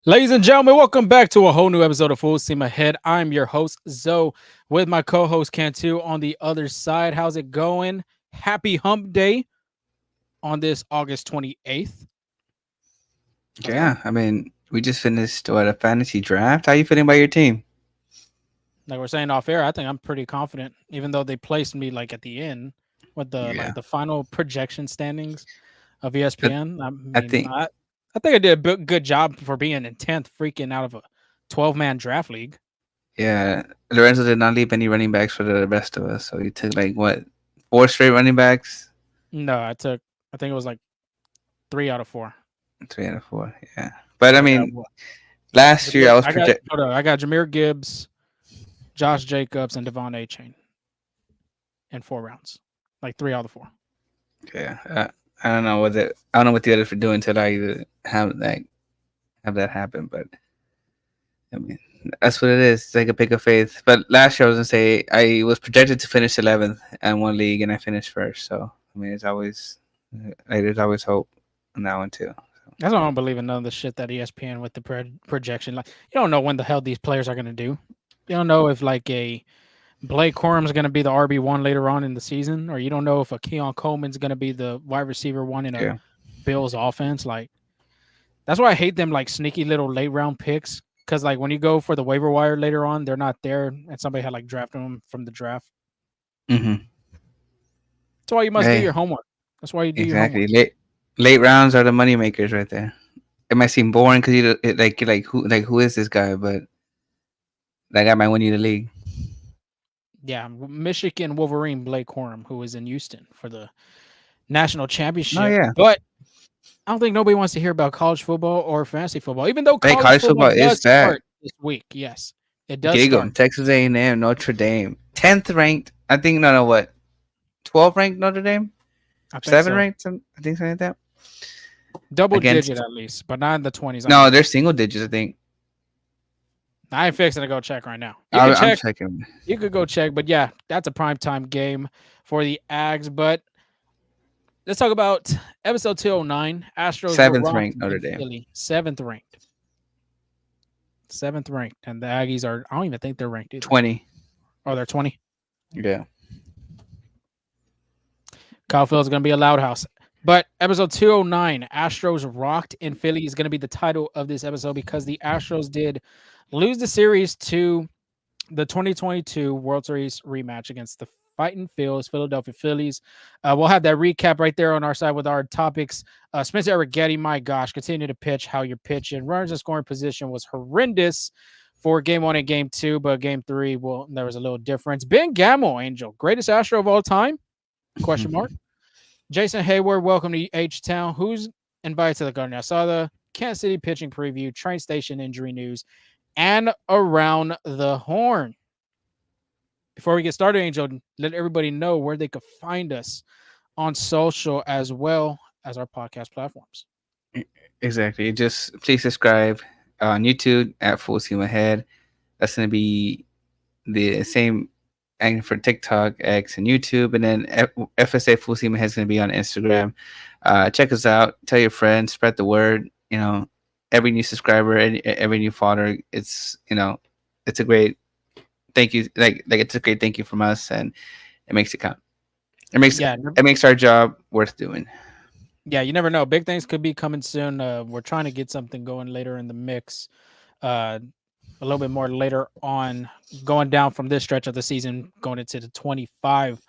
Ladies and gentlemen, welcome back to a whole new episode of Full Steam Ahead. I'm your host, Zoe, with my co host, Cantu, on the other side. How's it going? Happy hump day on this August 28th. How's it going? Yeah, I mean, we just finished a fantasy draft. How you feeling about your team? Like we're saying off air, I think I'm pretty confident, even though they placed me like at the end with the Yeah, the final projection standings of I, ESPN. I I mean, think I think I did a good job for being in 10th freaking out of a 12-man draft league. yeah, Lorenzo did not leave any running backs for the rest of us, so he took like what four straight running backs, No, I think it was like 3 out of 4. 3 out of 4. Yeah, but I I got mean, last year Jameer, I was I got project. hold on, I got Jameer Gibbs, Josh Jacobs, and Devon A. Chain in 4 rounds, like 3 out of 4. Yeah, I don't know what I don't know what the others were doing until I have that happen, but I mean, that's what it is. It's like a pick of faith. But last year I was gonna say I was projected to finish 11th in one league, and I finished first. So I mean, there's always hope on that one too. That's why I don't believe in none of the shit that ESPN with the projection. Like, you don't know when the hell these players are gonna do. You don't know if like a Blake Corum's gonna be the RB1 later on in the season, or you don't know if a Keon Coleman's gonna be the wide receiver one in a Yeah, Bills offense. Like that's why I hate them like sneaky little late round picks. Cause like when you go for the waiver wire later on, they're not there, and somebody had like drafted them from the draft. mm-hmm. That's why you must do Hey, your homework. That's why you do your homework. exactly. Late rounds are the money makers right there. It might seem boring because you're like who is this guy, but that guy might win you the league. Yeah, Michigan Wolverine Blake Corum, who is in Houston for the national Oh championship. yeah, But I don't think nobody wants to hear about college football or fantasy football, even though hey, college college football football is does back. start this week. Yes, it does Here you go, start. Texas A&M, Notre Dame, 10th ranked. I think no, what 12th ranked Notre Dame. I think Seven so. ranked, I think something like that. Double digit Against at least, but not in the 20s. I no, know. they're single digits. I think. I ain't fixing to go check right now. You can I'm check. checking. You could go check, but yeah, that's a primetime game for the Ags. But let's talk about episode 209. Astros were Seventh rocked ranked Notre in Dame. Philly, seventh ranked, and the Aggies are. I don't even think they're ranked either. 20. Oh, they're 20. Yeah. Kyle Field is going to be a loud house. But episode 209, Astros rocked in Philly is going to be the title of this episode because the Astros did lose the series to the 2022 World Series rematch against the Fighting Phils, Philadelphia Phillies. We'll have that recap right there on our side with our topics. Spencer Arrighetti, my gosh, continue to pitch how you're pitching. Runners in scoring position was horrendous for game 1 and game 2, but game 3, well, there was a little difference. Ben Gamel, Angel, greatest Astro of all time? Question mark. Jason Hayward, welcome to H-Town. Who's invited to the Garden? I saw the Kansas City pitching preview, train station injury news, and around the horn. Before we get started, Angel, let everybody know where they could find us on social as well as our podcast platforms. Exactly. Just please subscribe on YouTube at Full Steam Ahead. That's gonna be the same and for TikTok, X, and YouTube, and then FSA Full Steam Ahead is gonna be on Instagram. Check us out. Tell your friends. Spread the word. Every new subscriber, every new follower, it's a great thank you. Like it's a great thank you from us, and it makes it count. It makes Yeah, it makes our job worth doing. yeah, you never know. Big things could be coming soon. We're trying to get something going later in the mix. Uh, a little bit more later on, going down from this stretch of the season, going into the 25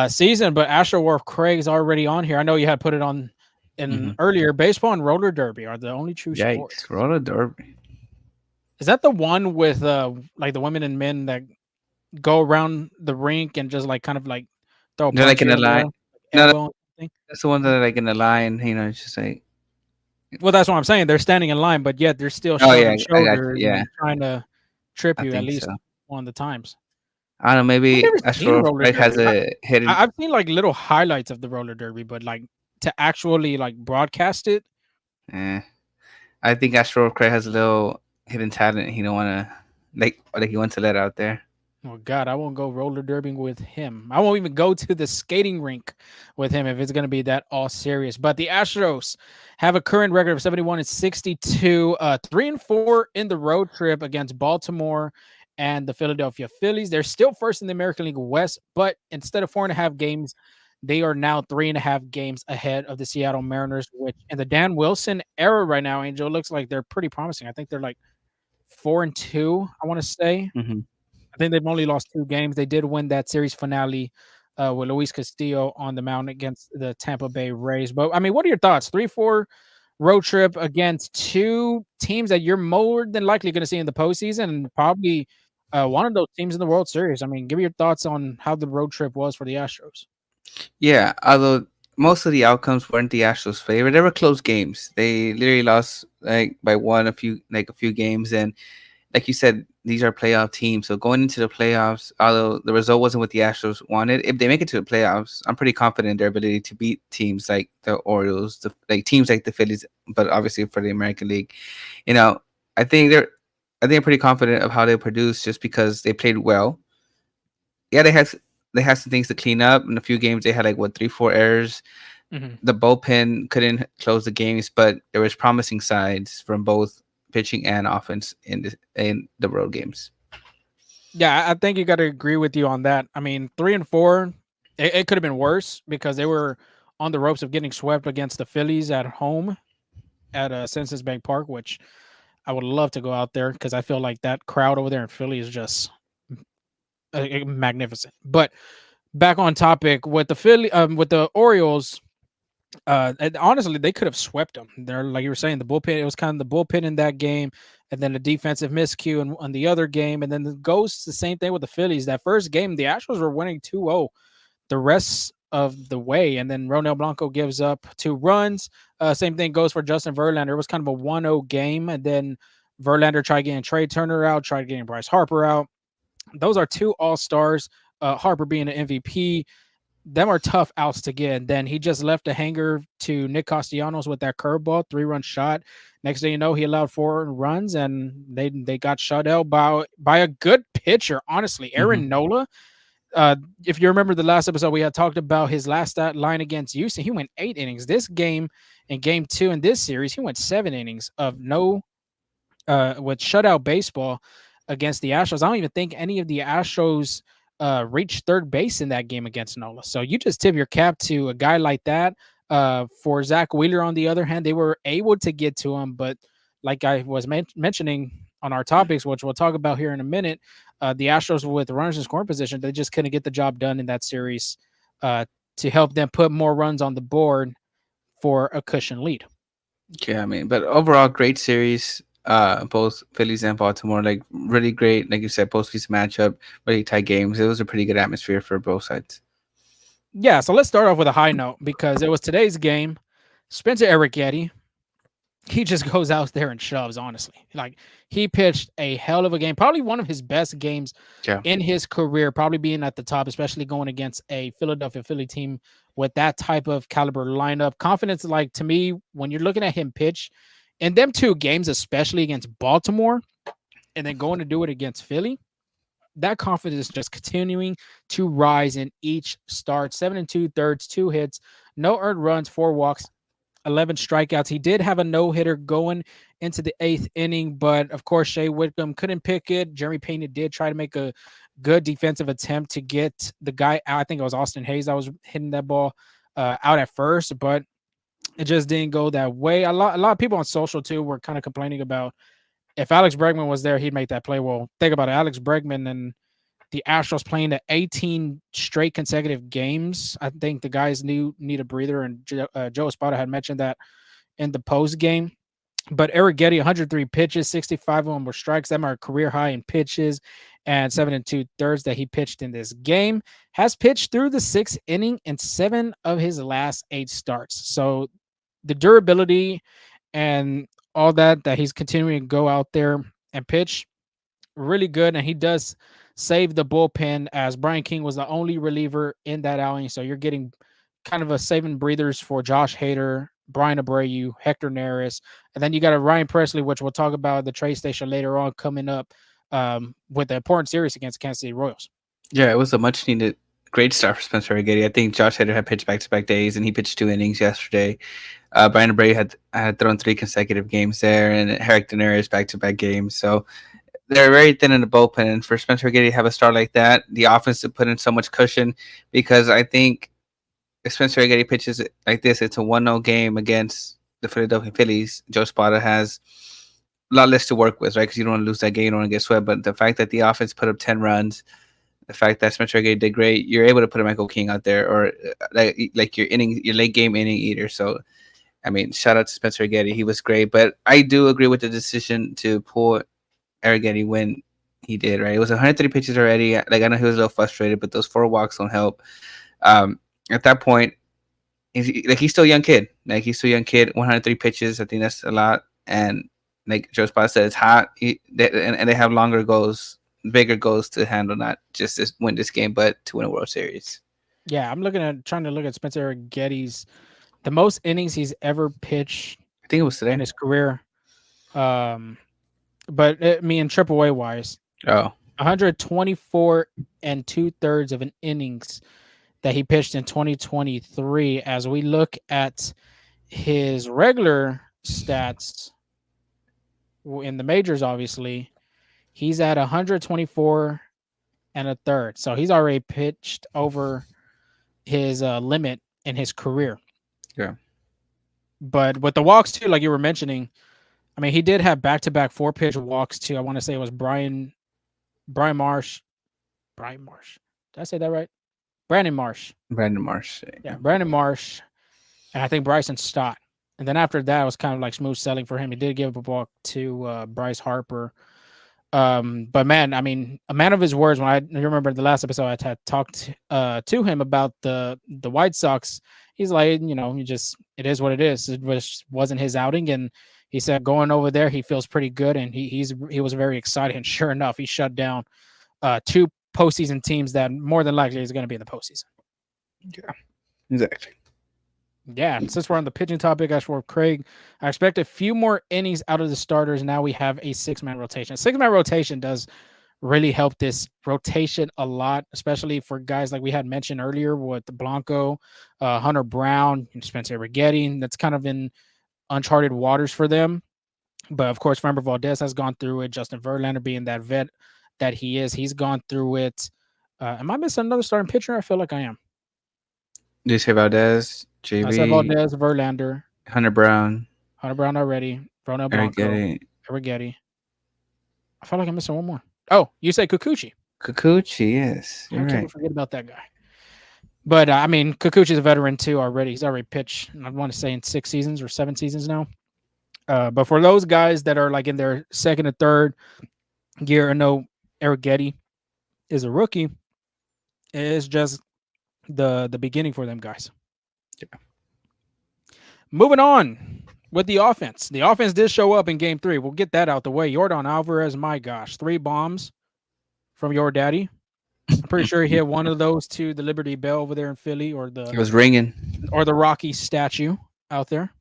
season. But Astro Wharf Craig's already on here. I know you had put it on in Mm-hmm. earlier. Baseball and roller derby are the only true Yikes! sports. Roller derby. Is that the one with like the women and men that go around the rink and just like kind of like throw a They're like punch in here a and line. there, No, elbow? Thing? that's the one that are like in a line. It's just like, Well, that's what I'm saying. They're standing in line, but yet they're still oh yeah, shoving I got you. shoulders Yeah, and trying to trip I you at think least so. one of the times. I don't know. I've Maybe never seen Astro roller Craig has derby. a hidden. I've seen like little highlights of the roller derby, but like to actually like broadcast it, Eh, I think Astro Craig has a little hidden talent. He don't want to like he wants to let out there. Oh God, I won't go roller derbying with him. I won't even go to the skating rink with him if it's going to be that all serious. But the Astros have a current record of 71 and 62, 3-4 in the road trip against Baltimore and the Philadelphia Phillies. They're still first in the American League West, but instead of 4.5 games, they are now 3.5 games ahead of the Seattle Mariners, which in the Dan Wilson era right now, Angel, looks like they're pretty promising. I think they're like 4-2, I want to say. Hmm. I think they've only lost 2 games. They did win that series finale with Luis Castillo on the mound against the Tampa Bay Rays. But I mean, what are your thoughts? 3-4 road trip against two teams that you're more than likely going to see in the postseason, and probably one of those teams in the World Series. I mean, give me your thoughts on how the road trip was for the Astros. Yeah, although most of the outcomes weren't the Astros' favor, they were close games. They literally lost like by one, a few games, and like you said, these are playoff teams. So going into the playoffs, although the result wasn't what the Astros wanted, if they make it to the playoffs, I'm pretty confident in their ability to beat teams like the Orioles, like teams like the Phillies. But obviously for the American League, you know, I think they're, I think I'm pretty confident of how they produce just because they played well. Yeah, they had some things to clean up. In a few games, they had like what 3, 4 errors. Mhm. The bullpen couldn't close the games, but there was promising sides from both pitching and offense in the road games. Yeah, I think you got to agree with you on that. I mean, 3-4, it could have been worse because they were on the ropes of getting swept against the Phillies at home at Census Bank Park, which I would love to go out there because I feel like that crowd over there in Philly is just magnificent. But back on topic with the with the Orioles, and honestly, they could have swept them. They're like you were saying, the bullpen. It was kind of the bullpen in that game, and then the defensive miscue on the other game, and then the Ghosts. The same thing with the Phillies. That first game, the Astros were winning 2-0 the rest of the way, and then Ronel Blanco gives up 2 runs. Same thing goes for Justin Verlander. It was kind of a 1-0 game, and then Verlander tried getting Trey Turner out, tried getting Bryce Harper out. Those are two all stars. Harper being an MVP, them are tough outs to get. And then he just left a hanger to Nick Castellanos with that curveball, 3-run shot. Next thing you know, he allowed 4 runs, and they got shut out by a good pitcher. Honestly, Hmm. Aaron Nola. If you remember the last episode, we had talked about his last stat line against Houston. He went 8 innings. This game, in game 2 in this series, he went 7 innings of no with shutout baseball against the Astros. I don't even think any of the Astros reached third base in that game against Nola. So you just tip your cap to a guy like that. For Zach Wheeler, on the other hand, they were able to get to him, but like I was mentioning on our topics, which we'll talk about here in a minute, the Astros with runners in scoring position, they just couldn't get the job done in that series uh, to help them put more runs on the board for a cushion lead. Yeah, I mean, but overall, great series. Both Phillies and Baltimore, like really great. Like you said, post season matchup, really tight games. It was a pretty good atmosphere for both sides. Yeah, so let's start off with a high note because it was today's game. Spencer Arrighetti, he just goes out there and shoves, honestly. Like, he pitched a hell of a game, probably one of his best games Yeah. in his career, probably being at the top, especially going against a Philadelphia Philly team with that type of caliber lineup. Confidence, like, to me, when you're looking at him pitch in them 2 games, especially against Baltimore, and then going to do it against Philly, that confidence just continuing to rise in each start. 7 2/3, 2 hits, no earned runs, 4 walks, 11 strikeouts. He did have a no hitter going into the 8th inning, but of course, Shea Whitcomb couldn't pick it. Jeremy Pena did try to make a good defensive attempt to get the guy out. I think it was Austin Hayes that was hitting that ball out at first, but it just didn't go that way. A lot of people on social too were kind of complaining about if Alex Bregman was there, he'd make that play. Well, think about it. Alex Bregman and the Astros playing the 18 straight consecutive games. I think the guys need a breather, and Joe Espada had mentioned that in the post game. But Eric Getty, 103 pitches, 65 of them were strikes. Them are career high in pitches, and 7 2/3 that he pitched in this game. Has pitched through the 6th inning in 7 of his last 8 starts. So the durability and all that he's continuing to go out there and pitch really good, and he does save the bullpen as Brian King was the only reliever in that outing. So you're getting kind of a saving breathers for Josh Hader, Brian Abreu, Hector Neris, and then you got a Ryan Presley, which we'll talk about at the trade station later on coming up. with the important series against Kansas City Royals. Yeah, it was a much needed great start for Spencer Ragetti. I think Josh Hader had pitched back to back days, and he pitched 2 innings yesterday. Brian Bray had thrown 3 consecutive games there, and Herrick Daenerys back to back games. So they're very thin in the bullpen. And for Spencer Ragetti to have a start like that, the offense to put in so much cushion, because I think if Spencer Ragetti pitches it like this, it's a 1-0 game against the Philadelphia Phillies. Joe Spada has a lot less to work with, right? Because you don't want to lose that game, you don't want to get swept. But the fact that the offense put up 10 runs, the fact that Spencer Ragetti did great, you're able to put a Michael King out there, or like your late game inning eater. So I mean, shout out to Spencer Ragetti. He was great. But I do agree with the decision to pull Arrighetti when he did, right? It was 103 pitches already. Like, I know he was a little frustrated, but those 4 walks don't help. At that point, he's still a young kid. Like, he's still a young kid. 103 pitches, I think that's a lot. And like Joe Spot said, it's hot. And they have longer goals, bigger goals to handle, not just to win this game, but to win a World Series. Yeah, I'm trying to look at Spencer Getty's the most innings he's ever pitched. I think it was today in his career. But I mean, AAA wise, 124 and 2/3 of an innings that he pitched in 2023. As we look at his regular stats in the majors, obviously, he's at 124 and a third. So he's already pitched over his limit in his career. Yeah. But with the walks too, like you were mentioning, I mean, he did have back-to-back 4-pitch walks too. I want to say it was Brian Marsh. Brian Marsh. Did I say that right? Brandon Marsh. Yeah, Brandon Marsh. And I think Bryson Stott. And then after that, it was kind of like smooth sailing for him. He did give up a walk to Bryce Harper. But man, I mean, a man of his words. When I remember the last episode, I had talked to him about the White Sox. He's like, it is what it is. It wasn't his outing, and he said going over there, he feels pretty good, and he was very excited. And sure enough, he shut down 2 postseason teams that more than likely is going to be in the postseason. Yeah, exactly. Yeah, since we're on the pitching topic, as for Craig, I expect a few more innings out of the starters. Now we have a 6-man rotation. 6-man rotation does really help this rotation a lot, especially for guys like we had mentioned earlier with Blanco, Hunter Brown, and Spencer Ragetti. That's kind of in uncharted waters for them. But of course, Framber Valdez has gone through it. Justin Verlander, being that vet that he is, he's gone through it. Am I missing another starting pitcher? I feel like I am. Did you say Valdez? JB? I said Valdez, Verlander, Hunter Brown already, Ronald Blanco, Arrighetti. I feel like I'm missing one more. Oh, you say Kikuchi. Kikuchi, yes. How can we forget about that guy? But I mean, Kikuchi's a veteran too already. He's already pitched, I want to say, in 6 seasons or 7 seasons now. But for those guys that are like in their second or third year, I know Arrighetti is a rookie. It's just the beginning for them guys. Yeah. Moving on with the offense. The offense did show up in game 3. We'll get that out the way. Yordan Alvarez, my gosh, 3 bombs from your daddy. I'm pretty sure he hit one of those to the Liberty Bell over there in Philly, it was ringing, or the Rocky statue out there.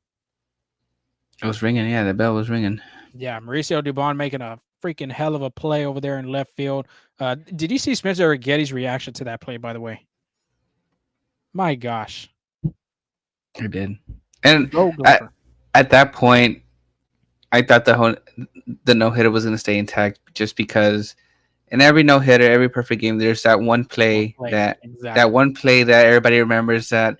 It was ringing. Yeah, the bell was ringing. Yeah, Mauricio Dubon making a freaking hell of a play over there in left field. Did you see Spencer Arrighetti's reaction to that play, by the way? My gosh. I did. And at that point, I thought the no-hitter was going to stay intact, just because in every no-hitter, every perfect game, there's that one play, that one play that everybody remembers that,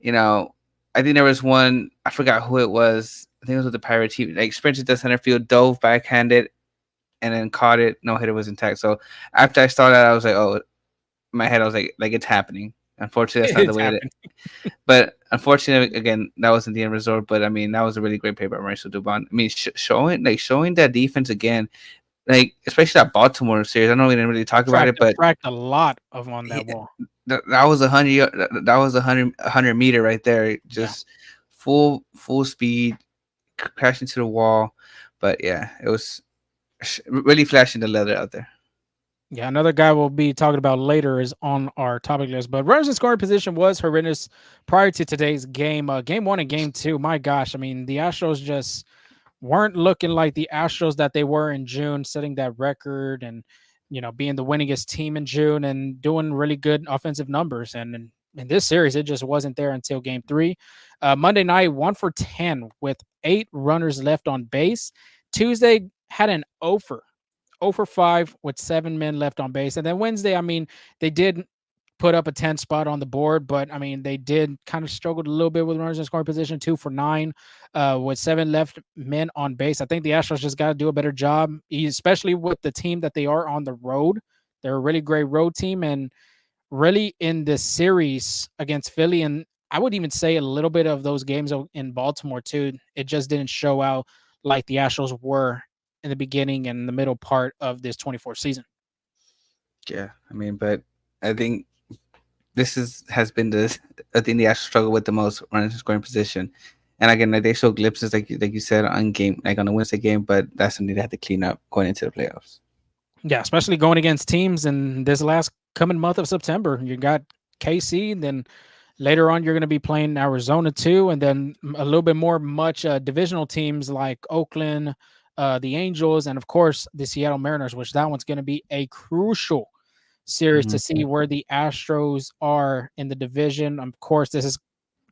I think there was one, I forgot who it was. I think it was with the Pirates. He sprinted to center field, dove backhanded, and then caught it. No-hitter was intact. So after I saw that, I was like, oh, in my head, I was like it's happening. Unfortunately, that's not the way it. But unfortunately, again, that wasn't the end result. But I mean, that was a really great play by Mauricio Dubon. I mean, showing that defense again, like especially that Baltimore series. I know we didn't really talk about it, but tracked a lot of on that wall. That was 100. That was 100 meter right there. Just full speed, crashing to the wall. But yeah, it was really flashing the leather out there. Yeah, another guy we'll be talking about later is on our topic list. But runners in scoring position was horrendous prior to today's game. Game 1 and game 2, my gosh. I mean, the Astros just weren't looking like the Astros that they were in June, setting that record and being the winningest team in June and doing really good offensive numbers. And in this series, it just wasn't there until Game 3. Monday night, 1 for 10 with 8 runners left on base. Tuesday had an 0 for 5 with 7 men left on base. And then Wednesday, I mean, they did put up a 10 spot on the board, but I mean, they did kind of struggled a little bit with runners in scoring position, 2 for 9 with 7 left men on base. I think the Astros just got to do a better job, especially with the team that they are on the road. They're a really great road team, and really in this series against Philly, and I would even say a little bit of those games in Baltimore too. It just didn't show out like the Astros were in the beginning and the middle part of this 24 season. Yeah, I mean, but I think this has been the I think the Astros struggle with the most runners in scoring position. And again, like, they show glimpses like you said on game like on the Wednesday game, but that's something they have to clean up going into the playoffs. Yeah, especially going against teams in this last coming month of September. You got KC, then later on you're going to be playing Arizona too, and then a little bit more much divisional teams like Oakland, the Angels, and of course the Seattle Mariners, which that one's going to be a crucial series to see Mhm. where the Astros are in the division. Of course, this is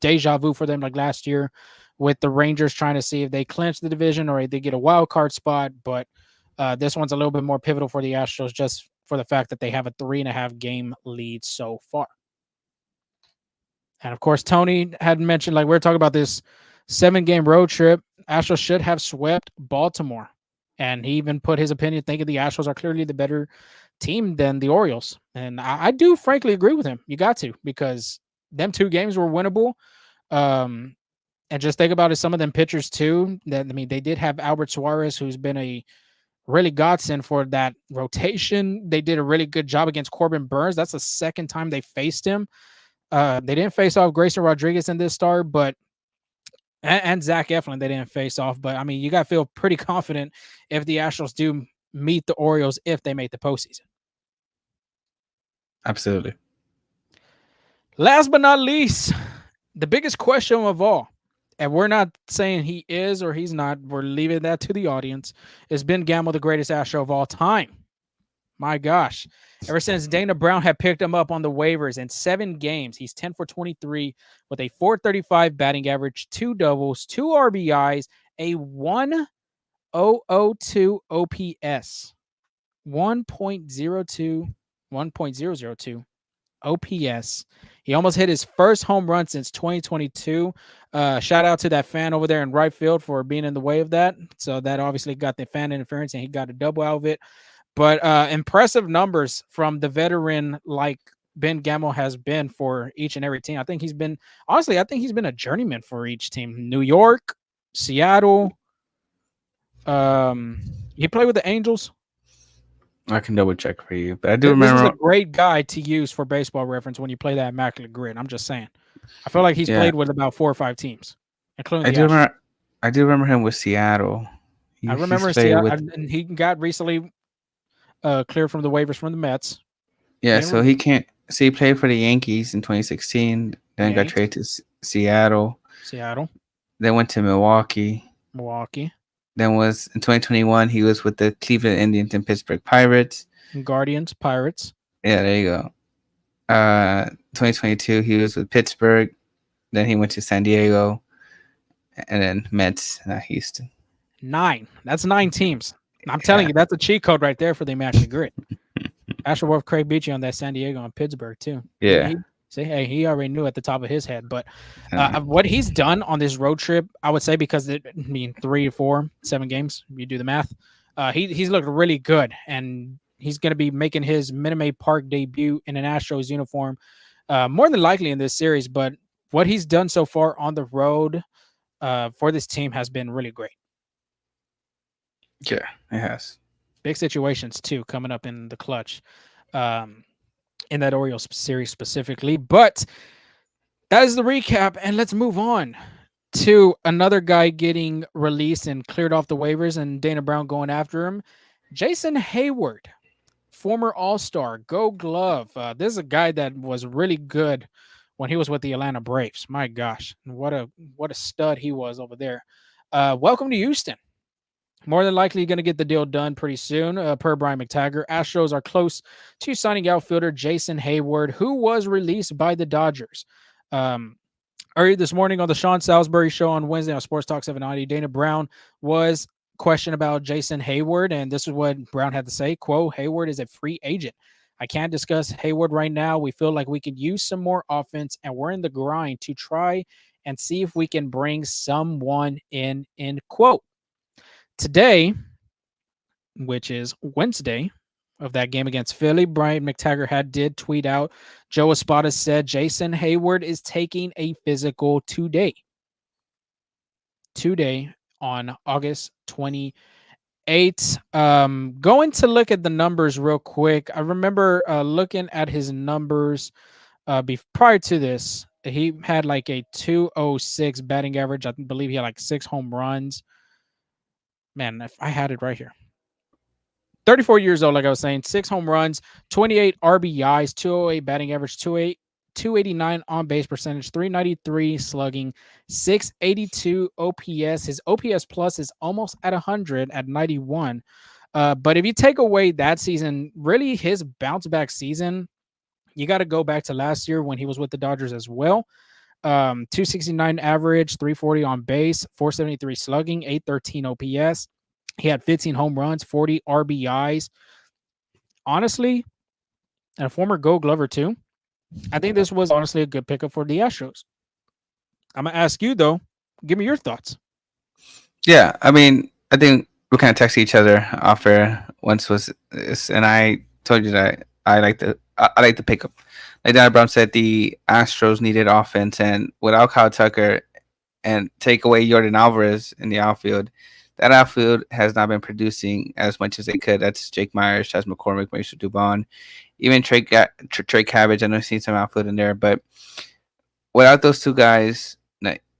deja vu for them like last year with the Rangers trying to see if they clinch the division or if they get a wild card spot. But this one's a little bit more pivotal for the Astros just for the fact that they have a 3.5 game lead so far. And of course, Tony had mentioned, like we are talking about this 7 game road trip. Astros should have swept Baltimore. And he even put his opinion thinking the Astros are clearly the better team than the Orioles. And I do frankly agree with him. You got to, because them 2 games were winnable. Um, and just think about it, some of them pitchers too. That I mean, they did have Albert Suarez, who's been a really godsend for that rotation. They did a really good job against Corbin Burns. That's the second time they faced him. They didn't face off Grayson Rodriguez in this start, but and Zach Eflin they didn't face off. But I mean, you got to feel pretty confident if the Astros do meet the Orioles if they make the postseason. Absolutely. Last but not least, the biggest question of all, and we're not saying he is or he's not, we're leaving that to the audience, is Ben Gamble the greatest Astro of all time? My gosh. Ever since Dana Brown had picked him up on the waivers in 7 games, he's 10 for 23 with a 435 batting average, 2 doubles, 2 RBIs, a 1.002 OPS, 1.02, 1.002 OPS. He almost hit his first home run since 2022. Shout out to that fan over there in right field for being in the way of that. So that obviously got the fan interference and he got a double out of it. But impressive numbers from the veteran like Ben Gamble has been for each and every team. I think he's been a journeyman for each team. New York, Seattle. He played with the Angels. I can double check for you, but I do This is a remember. great guy to use for baseball reference when you play that immaculate grid. I'm just saying. I feel like he's Yeah, played with about 4 or 5 teams, including I the do Astros. remember. I do remember him with Seattle. I He's remember played Seattle, with. and he got recently cleared from the waivers from the Mets. Yeah, Being so he released. can't. So he played for the Yankees in 2016. Then got Yanks, traded to Seattle. Seattle, Then went to Milwaukee. Milwaukee, Then was in 2021 he was with the Cleveland Indians and Pittsburgh Pirates. Guardians, Pirates. Yeah, there you go. 2022 he was with Pittsburgh. Then he went to San Diego, and then Mets, Houston. 9. That's 9 teams. I'm telling Yeah, you, that's a cheat code right there for the immaculate grid. Astroworth Craig beat you on that San Diego and Pittsburgh too. yeah. He already knew at the top of his head. But Uh, what he's done on this road trip, I would say, because I mean 3 or 4, 7 games, you do the math. He's looked really good, and he's going to be making his Minute Maid Park debut in an Astros uniform, more than likely in this series. But what he's done so far on the road for this team has been really great. yeah, it has. Big situations too coming up in the clutch, in that Orioles series specifically. But that is the recap, and let's move on to another guy getting released and cleared off the waivers, and Dana Brown going after him. Jason Hayward, former All-Star, Gold Glove. This is a guy that was really good when he was with the Atlanta Braves. My gosh, what a stud he was over there. Welcome to Houston. More than likely going to get the deal done pretty soon, per Brian McTaggart. Astros are close to signing outfielder Jason Hayward, who was released by the Dodgers. Um, Earlier this morning on the Sean Salisbury show on Wednesday on Sports Talk 790, Dana Brown was questioned about Jason Hayward, and this is what Brown had to say, quote, Hayward is a free agent. I can't discuss Hayward right now. We feel like we could use some more offense, and we're in the grind to try and see if we can bring someone in, end quote. Today, which is Wednesday of that game against Philly, Brian McTaggart did tweet out. Joe Espada said Jason Hayward is taking a physical today on August 28th. Going to look at the numbers real quick. I remember looking at his numbers prior to this. He had like a 206 batting average. I believe he had like 6 home runs. Man, if I had it right here. 34 years old, like I was saying, 6 home runs, 28 RBIs, 208 batting average, 289 on base percentage, 393 slugging, 682 OPS. His OPS plus is almost at 100 at 91. But if you take away that season, really his bounce back season, you got to go back to last year when he was with the Dodgers as well. 269 average, 340 on base, 473 slugging, 813 OPS. He had 15 home runs, 40 RBIs. Honestly, and a former Gold Glover too, I think this was honestly a good pickup for the Astros. I'm gonna ask you though, give me your thoughts. Yeah, I mean, I think we kind of texted each other off air once and I told you that I like the pickup. Like Dana Brown said, the Astros needed offense, and without Kyle Tucker and take away Jordan Alvarez in the outfield, that outfield has not been producing as much as they could. That's Jake Myers, Chas McCormick, Mauricio Dubon, even Trey Cabbage. I know I've seen some outfield in there, but without those two guys,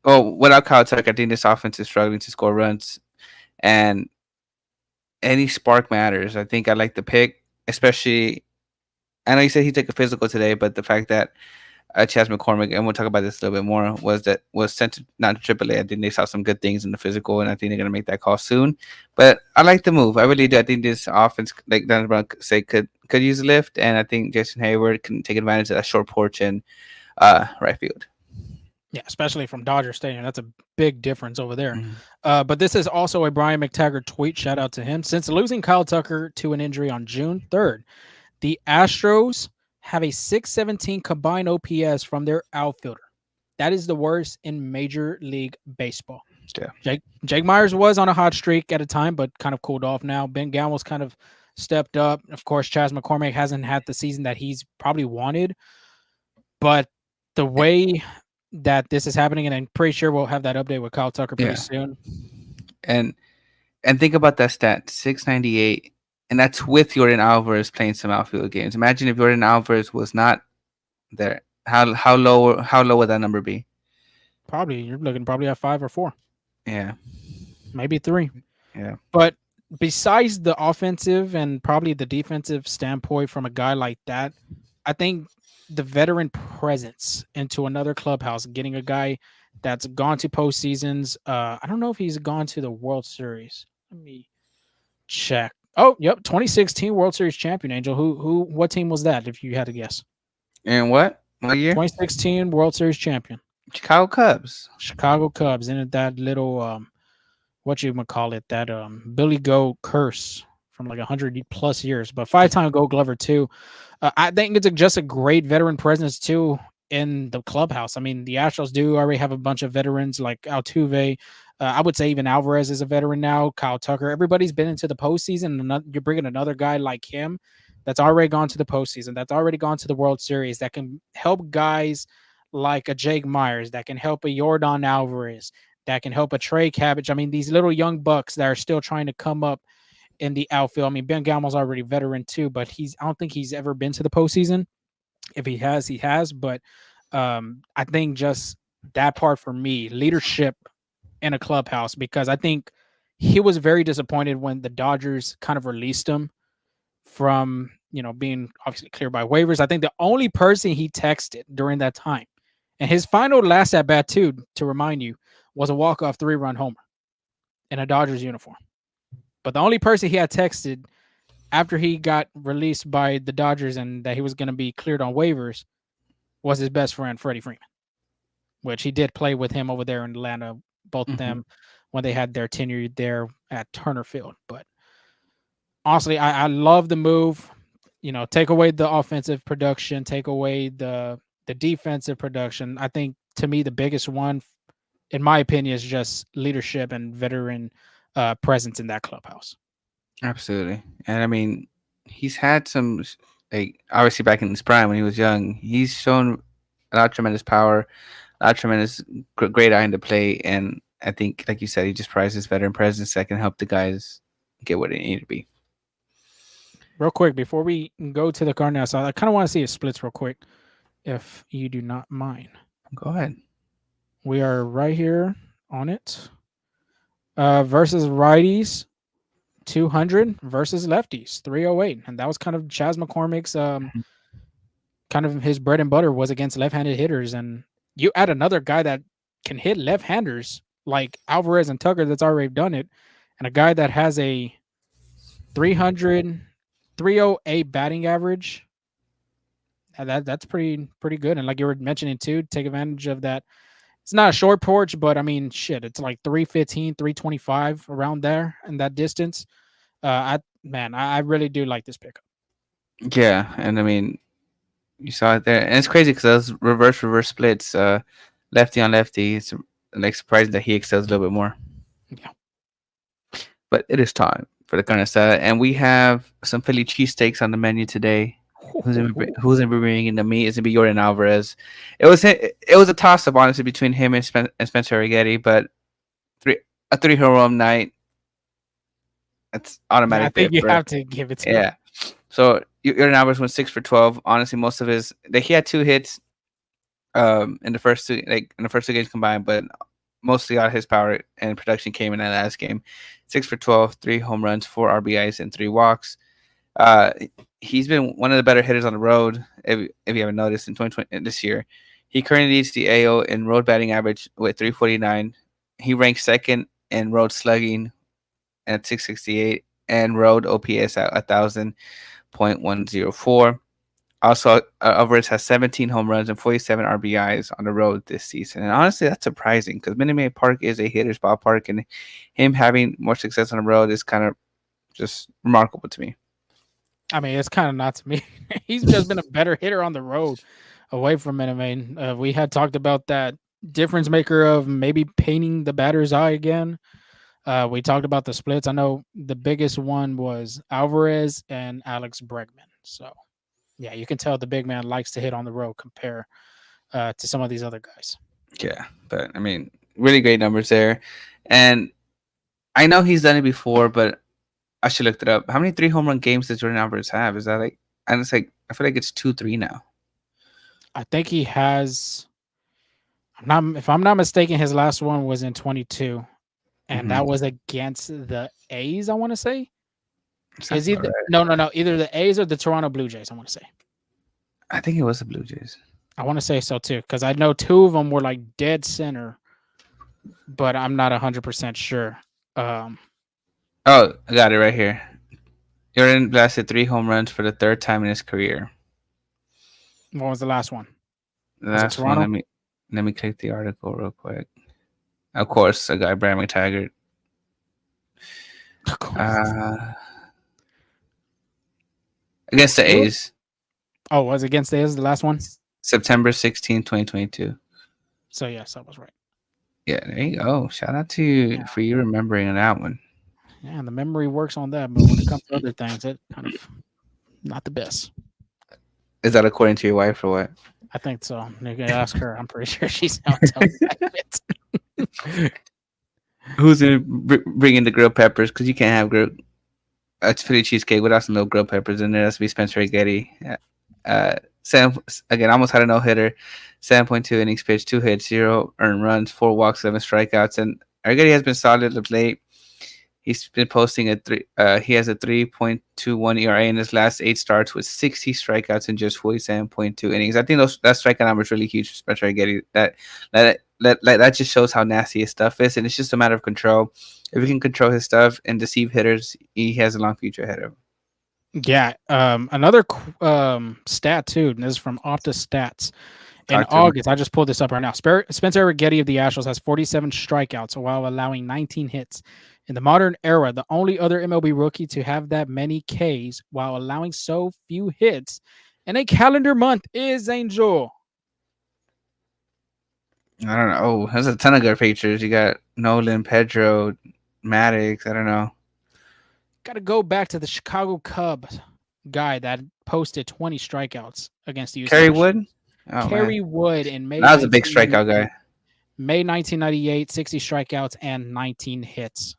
without Kyle Tucker, I think this offense is struggling to score runs, and any spark matters. I think I like the pick, especially. I know you said he took a physical today, but the fact that Chas McCormick, and we'll talk about this a little bit more, was sent to not to AAA. I think they saw some good things in the physical, and I think they're gonna make that call soon. But I like the move. I really do. I think this offense, like Don Brown say, could use a lift, and I think Jason Hayward can take advantage of that short porch and right field. Yeah, especially from Dodger Stadium. That's a big difference over there. Mm-hmm. But this is also a Brian McTaggart tweet. Shout out to him. Since losing Kyle Tucker to an injury on June 3rd, the Astros have a 617 combined OPS from their outfielder. That is the worst in Major League Baseball. Yeah. Jake Myers was on a hot streak at a time, but kind of cooled off now. Ben Gammel's kind of stepped up. Of course, Chas McCormick hasn't had the season that he's probably wanted. But the way that this is happening, and I'm pretty sure we'll have that update with Kyle Tucker pretty soon. And think about that stat, 698, and that's with Jordan Alvarez playing some outfield games. Imagine if Jordan Alvarez was not there. How low would that number be? Probably you're looking probably at 5 or 4. Yeah. Maybe 3. Yeah. But besides the offensive and probably the defensive standpoint from a guy like that, I think the veteran presence into another clubhouse, getting a guy that's gone to postseasons. I don't know if he's gone to the World Series. Let me check. Oh, yep, 2016 World Series champion, Angel. What team was that, if you had to guess? And what year? 2016 World Series champion. Chicago Cubs. Chicago Cubs. In that little what you would call it, that Billy Goat curse from like 100 plus years, but 5-time Gold Glover too. I think it's just a great veteran presence too in the clubhouse. I mean, the Astros do already have a bunch of veterans like Altuve. I would say even Alvarez is a veteran now. Kyle Tucker. Everybody's been into the postseason. And you're bringing another guy like him that's already gone to the postseason, that's already gone to the World Series, that can help guys like a Jake Myers, that can help a Jordan Alvarez, that can help a Trey Cabbage. I mean, these little young bucks that are still trying to come up in the outfield. I mean, Ben Gamel's already veteran too, but I don't think he's ever been to the postseason. If he has, he has. But I think just that part for me, leadership in a clubhouse, because I think he was very disappointed when the Dodgers kind of released him from, being obviously cleared by waivers. I think the only person he texted during that time, and his final last at bat too, to remind you, was a walk-off 3-run homer in a Dodgers uniform. But the only person he had texted after he got released by the Dodgers and that he was going to be cleared on waivers was his best friend Freddie Freeman, which he did play with him over there in Atlanta, both of Hmm. them when they had their tenure there at Turner Field. But honestly, I love the move. Take away the offensive production, take away the defensive production. I think to me the biggest one, in my opinion, is just leadership and veteran presence in that clubhouse. Absolutely. And I mean, he's had some, like, obviously back in his prime when he was young, he's shown a lot of tremendous power, a lot of tremendous great eye into play. And I think, like you said, he just prizes veteran presence that can help the guys get what they need to be. Real quick, before we go to the Cardinals, I kind of want to see his splits real quick, if you do not mind. Go ahead. We are right here on it. Versus righties, 200 versus lefties, 308. And that was kind of Chas McCormick's kind of his bread and butter was against left-handed hitters. And you add another guy that can hit left-handers like Alvarez and Tucker that's already done it, and a guy that has a 300 308 batting average. That's pretty good. And like you were mentioning too, take advantage of that. It's not a short porch, but I mean, shit, it's like 315, 325 around there in that distance. I really do like this pickup. Yeah. And I mean, you saw it there. And it's crazy because those reverse splits, lefty on lefty. It's like surprising that he excels a little bit more. Yeah. But it is time for the carne asada, and we have some Philly cheesesteaks on the menu today. Who's gonna be bringing the meat? It's gonna be Jordan Alvarez. It was a toss up honestly between him and, and Spencer Rigetti, but three a 3 home run night. It's I automatic think pick, you right? have to give it to him. Yeah. So Jordan Alvarez went 6 for 12. Honestly, most of his he had 2 hits in the first two games combined, but mostly all his power and production came in that last game. 6 for 12, 3 home runs, 4 RBIs, and 3 walks. Uh, he's been one of the better hitters on the road. If you haven't noticed, in 2020 this year, he currently leads the AO in road batting average with 349. He ranks second in road slugging at 668 and road OPS at 1,000.104. Also, Alvarez has 17 home runs and 47 RBIs on the road this season. And honestly, that's surprising because Minute Maid Park is a hitter's ballpark, and him having more success on the road is kind of just remarkable to me. I mean, it's kind of not to me. He's just been a better hitter on the road away from Minute Maid. We had talked about that difference maker of maybe painting the batter's eye again. We talked about the splits. I know the biggest one was Alvarez and Alex Bregman. So, yeah, you can tell the big man likes to hit on the road compare to some of these other guys. Yeah, but I mean, really great numbers there. And I know he's done it before, but I should look it up. How many 3 home run games does Jordan Alvarez have? Is that like, and it's like, I feel like it's 2, 3 now. I think he has. If I'm not mistaken, his last one was in 22, and that was against the A's. I want to say is either no, either the A's or the Toronto Blue Jays. I want to say. I think it was the Blue Jays. I want to say so too, because I know 2 of them were like dead center, but I'm not 100% sure. Oh, I got it right here. Jordan blasted 3 home runs for the 3rd time in his career. What was the last one? The last one, let me click the article real quick. Of course, a guy, Brad McTaggart. Against the A's. Oh, was it against the A's the last one? September 16, 2022. So yes, I was right. Yeah, there you go. Shout out to you for you remembering that one. Yeah, the memory works on that, but when it comes to other things, it kind of not the best. Is that according to your wife or what? I think so. You can ask her. I'm pretty sure she's out telling that. Who's gonna bring in the grilled peppers? Because you can't have grilled. It's Philly cheesecake without some little grilled peppers in there. That's be Spencer Rigetti. Again, almost had a no hitter. 7.2 innings pitched, 2 hits, 0 earned runs, 4 walks, 7 strikeouts, and Rigetti has been solid of late. He's been posting he has a 3.21 ERA in his last 8 starts with 60 strikeouts in just 47.2 innings. I think that strikeout number is really huge for Spencer Rigetti. That that just shows how nasty his stuff is, and it's just a matter of control. If he can control his stuff and deceive hitters, he has a long future ahead of him. Yeah. Another stat too. And this is from Opta Stats. In Talk to him. August, I just pulled this up right now. Spencer Rigetti of the Astros has 47 strikeouts while allowing 19 hits. In the modern era, the only other MLB rookie to have that many Ks while allowing so few hits in a calendar month is Angel. I don't know. Oh, there's a ton of good pitchers. You got Nolan, Pedro, Maddox. I don't know. Got to go back to the Chicago Cubs guy that posted 20 strikeouts against the Houston Kerry Astros. Wood. Oh Kerry man, Wood in May. that was a big strikeout guy. May 1998, 60 strikeouts and 19 hits.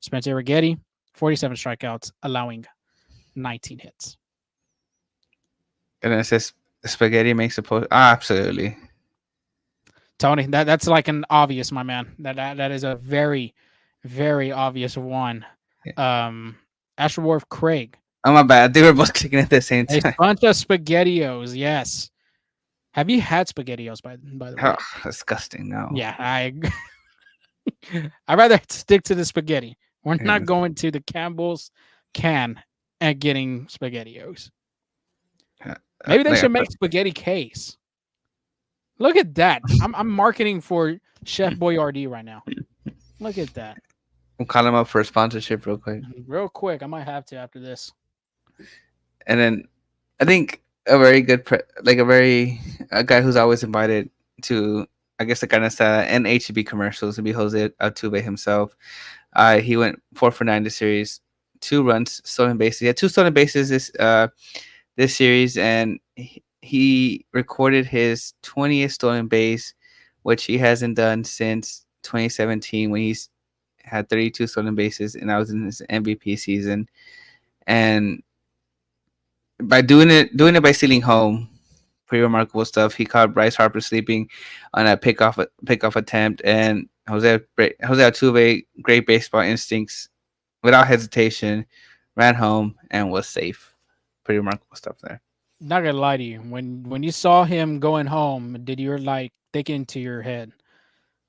Spencer Rigetti, 47 strikeouts, allowing 19 hits. And then it says spaghetti makes a post. Ah, absolutely. Tony, that's like an obvious, my man. That is a very, very obvious one. Yeah. Astroworth Craig. Oh my bad. They were both clicking at the same A time. bunch of SpaghettiOs, yes. Have you had SpaghettiOs by the way? Oh, disgusting. No. Yeah, I'd rather stick to the spaghetti. We're Yeah. not going to the Campbell's can and getting SpaghettiOs. Maybe they Like, should make spaghetti case. Look at that. I'm marketing for Chef Boyardee right now. Look at that. we'll call him up for a sponsorship real quick. Real quick. I might have to after this. And then I think a very good, a guy who's always invited to, I guess, the kind of and HEB commercials would be Jose Altuve himself. He went 4 for 9 this series, 2 runs, stolen bases. He had 2 stolen bases this series, and he recorded his 20th stolen base, which he hasn't done since 2017 when he's had 32 stolen bases, and that was in his MVP season. And by doing it by stealing home, pretty remarkable stuff. He caught Bryce Harper sleeping on a pickoff attempt, and Jose Altuve, great baseball instincts, without hesitation, ran home and was safe. Pretty remarkable stuff there. Not gonna lie to you. When you saw him going home, did you like think into your head,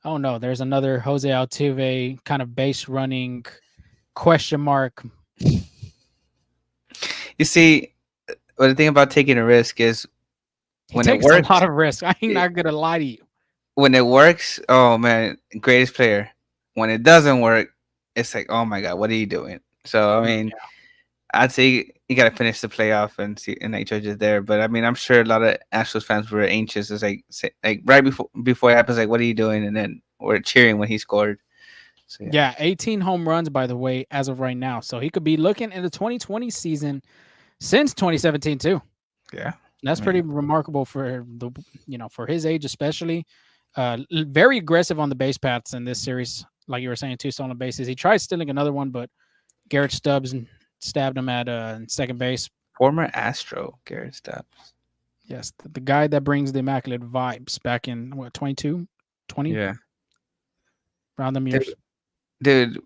oh no, there's another Jose Altuve kind of base running question mark? You see, the thing about taking a risk is He when takes it works. a lot of risk. I ain't not gonna lie to you. When it works, oh man, greatest player. When it doesn't work, it's like, oh my god, what are you doing? So I mean, I'd say you got to finish the playoff and see, and like judges there. But I mean, I'm sure a lot of Astros fans were anxious. It's like right before it happens, like, what are you doing? And then we're cheering when he scored. So Yeah, 18 home runs, by the way, as of right now. So he could be looking in the 2020 season since 2017 too. yeah, That's pretty remarkable for for his age, especially. Very aggressive on the base paths in this series. Like you were saying, 2 stolen bases. He tried stealing another one, but Garrett Stubbs stabbed him at second base. former Astro Garrett Stubbs. Yes, the guy that brings the immaculate vibes back in what 22, 20, Yeah, around them years. dude.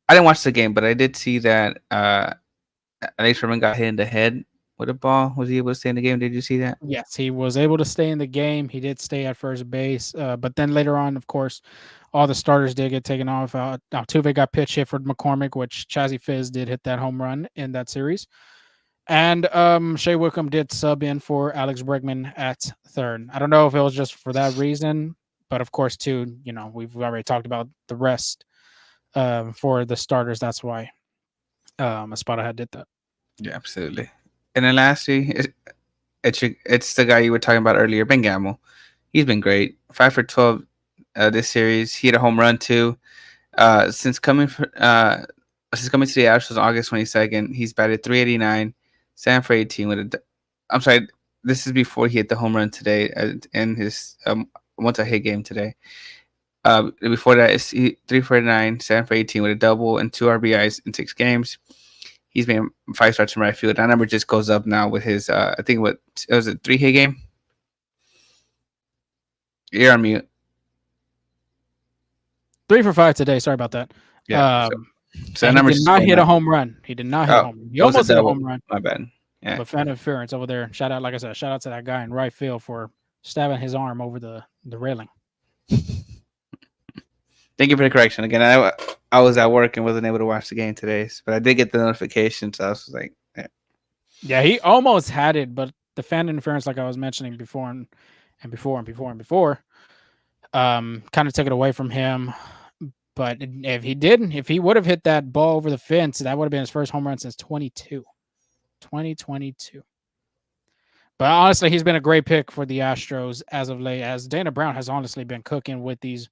I didn't watch the game, but I did see that Alex Sherman got hit in the head with a ball. Was he able to stay in the game? Did you see that? Yes, he was able to stay in the game. He did stay at first base, but then later on, of course, all the starters did get taken off. Altuve got pitch hit for McCormick, which Chazzy Fizz did hit that home run in that series. And Shea Wickham did sub in for Alex Bregman at third. I don't know if it was just for that reason, but of course, too, we've already talked about the rest for the starters. That's why Espada did that. Yeah, absolutely. And then lastly, it's the guy you were talking about earlier, Ben Gamble. He's been great. 5 for 12 this series. He had a home run too. Since coming to the Astros on August 22nd, he's batted 389, 7 for 18 with a. I'm sorry, this is before he hit the home run today in his multi-hit game today. Before that, it's 3 for 9, 7 for 18 with a double and 2 RBIs in 6 games. He's made 5 starts in right field. That number just goes up now with his. I think it was a 3-hit game. You're on mute. 3 for 5 today. Sorry about that. Yeah. So that he number did not hit a home run. He did not hit a home run. He almost hit a home run. My bad. Yeah. But fan interference over there. Shout out, like I said, shout out to that guy in right field for stabbing his arm over the railing. Thank you for the correction. Again, I was at work and wasn't able to watch the game today, but I did get the notification, so I was like, yeah. Yeah, he almost had it, but the fan interference, like I was mentioning before and before, kind of took it away from him. But if he didn't, if he would have hit that ball over the fence, that would have been his first home run since 2022. But honestly, he's been a great pick for the Astros as of late, as Dana Brown has honestly been cooking with these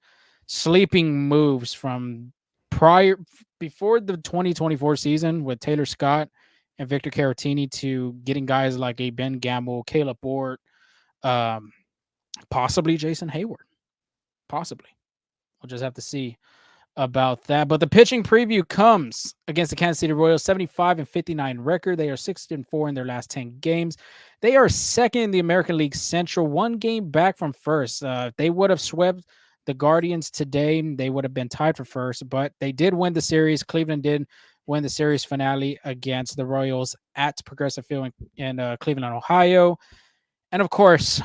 sleeping moves from prior before the 2024 season with Taylor Scott and Victor Caratini to getting guys like a Ben Gamble, Caleb Ward, um, possibly Jason Hayward. Possibly. We'll just have to see about that. But the pitching preview comes against the Kansas City Royals, 75-59 record. They are 6-4 in their last 10 games. They are second in the American League Central, one game back from first. If they would have swept the Guardians today, they would have been tied for first, but they did win the series. Cleveland did win the series finale against the Royals at Progressive Field in Cleveland, Ohio. And of course,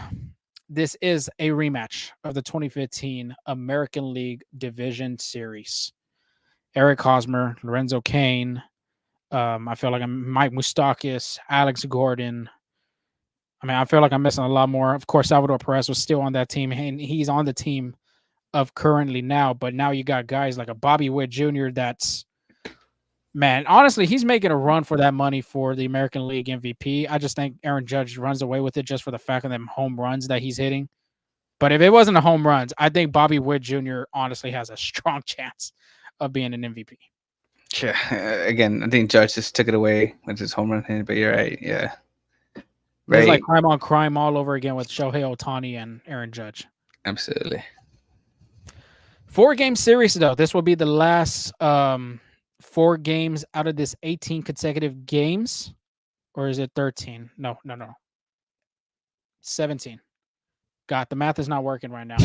this is a rematch of the 2015 American League Division Series. Eric Hosmer, Lorenzo Cain. I feel like I'm Mike Moustakas, Alex Gordon. I mean, I feel like I'm missing a lot more. Of course, Salvador Perez was still on that team, and he's on the team of currently now. But now you got guys like a Bobby Witt Jr. That's man, honestly, he's making a run for that money for the American League MVP. I just think Aaron Judge runs away with it just for the fact of them home runs that he's hitting. But if it wasn't a home runs, I think Bobby Witt Jr. honestly has a strong chance of being an MVP. Yeah. Again, I think Judge just took it away with his home run hit, but you're right. Yeah. It's like Right. crime on crime all over again with Shohei Ohtani and Aaron Judge. Absolutely. 4-game series, though. This will be the last 4 games out of this 18 consecutive games. Or is it 13? No. 17. God, the math is not working right now.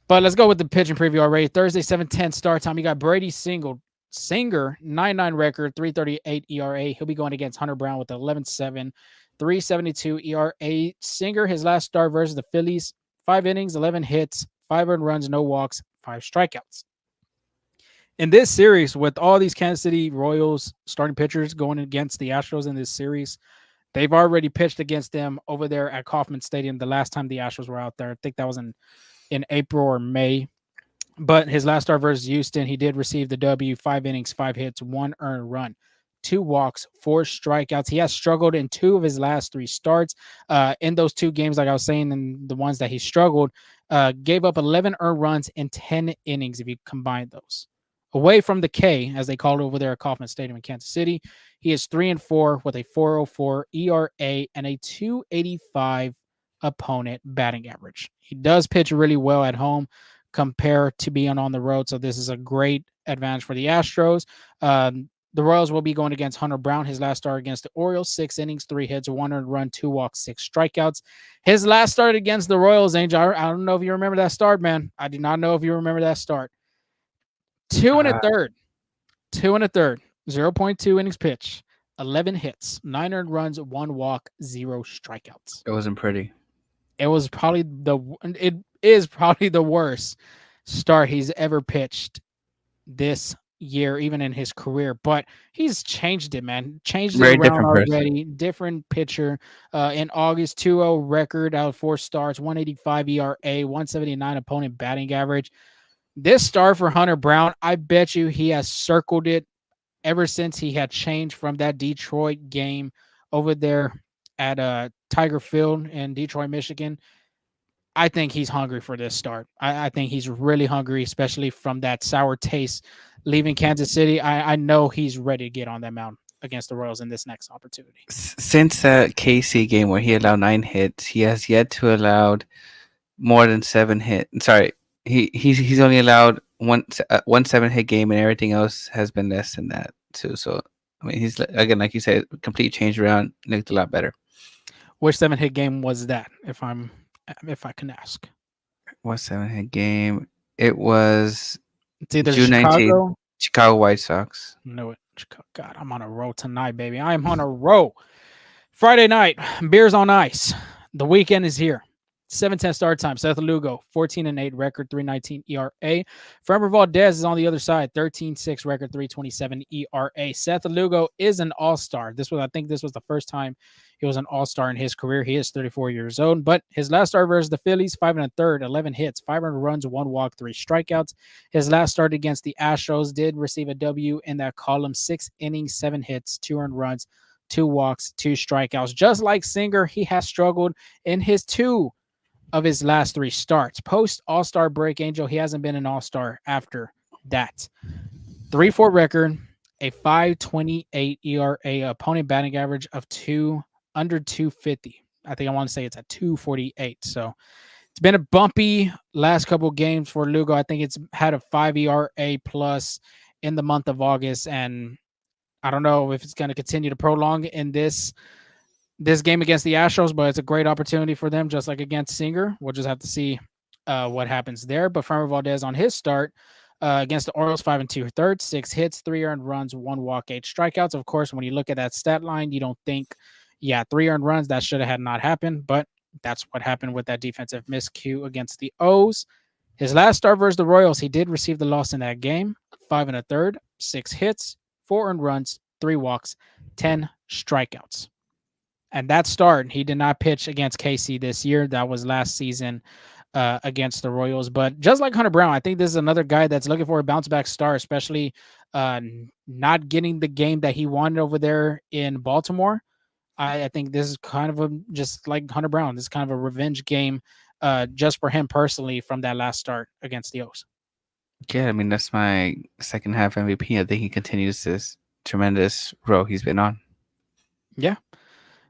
But let's go with the pitching preview already. Thursday, 7:10 start time. You got Brady Singer, 9.9 record, 3.38 ERA. He'll be going against Hunter Brown with 11.7, 3.72 ERA. Singer, his last start versus the Phillies, 5 innings, 11 hits, 5 earned runs, no walks, 5 strikeouts. In this series, with all these Kansas City Royals starting pitchers going against the Astros in this series, they've already pitched against them over there at Kauffman Stadium the last time the Astros were out there. I think that was in April or May. But his last start versus Houston, he did receive the W, 5 innings, 5 hits, 1 earned run, 2 walks, 4 strikeouts. He has struggled in 2 of his last 3 starts. In those 2 games, like I was saying, in the ones that he struggled, gave up 11 earned runs in 10 innings if you combine those. Away from the K, as they call it over there at Kauffman Stadium in Kansas City, he is 3-4 with a 4.04 ERA and a 2.85 opponent batting average. He does pitch really well at home compared to being on the road, so this is a great advantage for the Astros. The Royals will be going against Hunter Brown. His last start against the Orioles, 6 innings, 3 hits, 1 earned run, 2 walks, 6 strikeouts. His last start against the Royals, Angel, I don't know if you remember that start, man. I do not know if you remember that start. 2 and a third, 0.2 innings pitch, 11 hits, 9 earned runs, 1 walk, 0 strikeouts. It wasn't pretty. It is probably the worst start he's ever pitched this year, even in his career. But he's changed it, man. Changed it Very around different person. already. Different pitcher. In August, 2.0 record out of 4 starts, 1.85 ERA, 1.79 opponent batting average. This start for Hunter Brown, I bet you he has circled it ever since he had changed from that Detroit game over there at Tiger Field in Detroit, Michigan. I think he's hungry for this start. I think he's really hungry, especially from that sour taste leaving Kansas City. I know he's ready to get on that mound against the Royals in this next opportunity. Since that KC game where he allowed 9 hits, he has yet to allowed more than 7 hits. Sorry, he's only allowed one 7-hit game, and everything else has been less than that too. So I mean, he's again, like you said, complete change around, looked a lot better. Which 7-hit game was that, if I can ask? What 7-hit game? It was It's either June 19th, Chicago. Chicago White Sox. No, God, I'm on a roll tonight, baby. I am on a roll. Friday night, beers on ice. The weekend is here. 7-10 start time. Seth Lugo, 14-8 record, 3.19 ERA. Framber Valdez is on the other side, 13-6 record, 3.27 ERA. Seth Lugo is an all-star. I think this was the first time he was an all-star in his career. He is 34 years old, but his last start versus the Phillies, 5 and a third, 11 hits, 500 runs, 1 walk, 3 strikeouts. His last start against the Astros did receive a W in that column, 6 innings, 7 hits, 2 earned runs, 2 walks, 2 strikeouts. Just like Singer, he has struggled in his 2 of his last 3 starts. Post All-Star break, Angel, he hasn't been an All-Star after that. 3-4 record, a 5.28 ERA, opponent batting average of under 250. I think I want to say it's at 248. So it's been a bumpy last couple of games for Lugo. I think it's had a 5 ERA plus in the month of August, and I don't know if it's going to continue to prolong in this game against the Astros, but it's a great opportunity for them, just like against Singer. We'll just have to see what happens there. But Framber Valdez on his start against the Orioles, 5 and 2/3, 6 hits, 3 earned runs, 1 walk, 8 strikeouts. Of course, when you look at that stat line, you don't think, 3 earned runs, that should have had not happened, but that's what happened with that defensive miscue against the O's. His last start versus the Royals, he did receive the loss in that game, 5 and a third, 6 hits, 4 earned runs, 3 walks, 10 strikeouts. And that start, he did not pitch against KC this year. That was last season against the Royals. But just like Hunter Brown, I think this is another guy that's looking for a bounce back star, especially not getting the game that he wanted over there in Baltimore. I think this is kind of just like Hunter Brown. This is kind of a revenge game just for him personally from that last start against the O's. Yeah, I mean, that's my second half MVP. I think he continues this tremendous row he's been on. Yeah.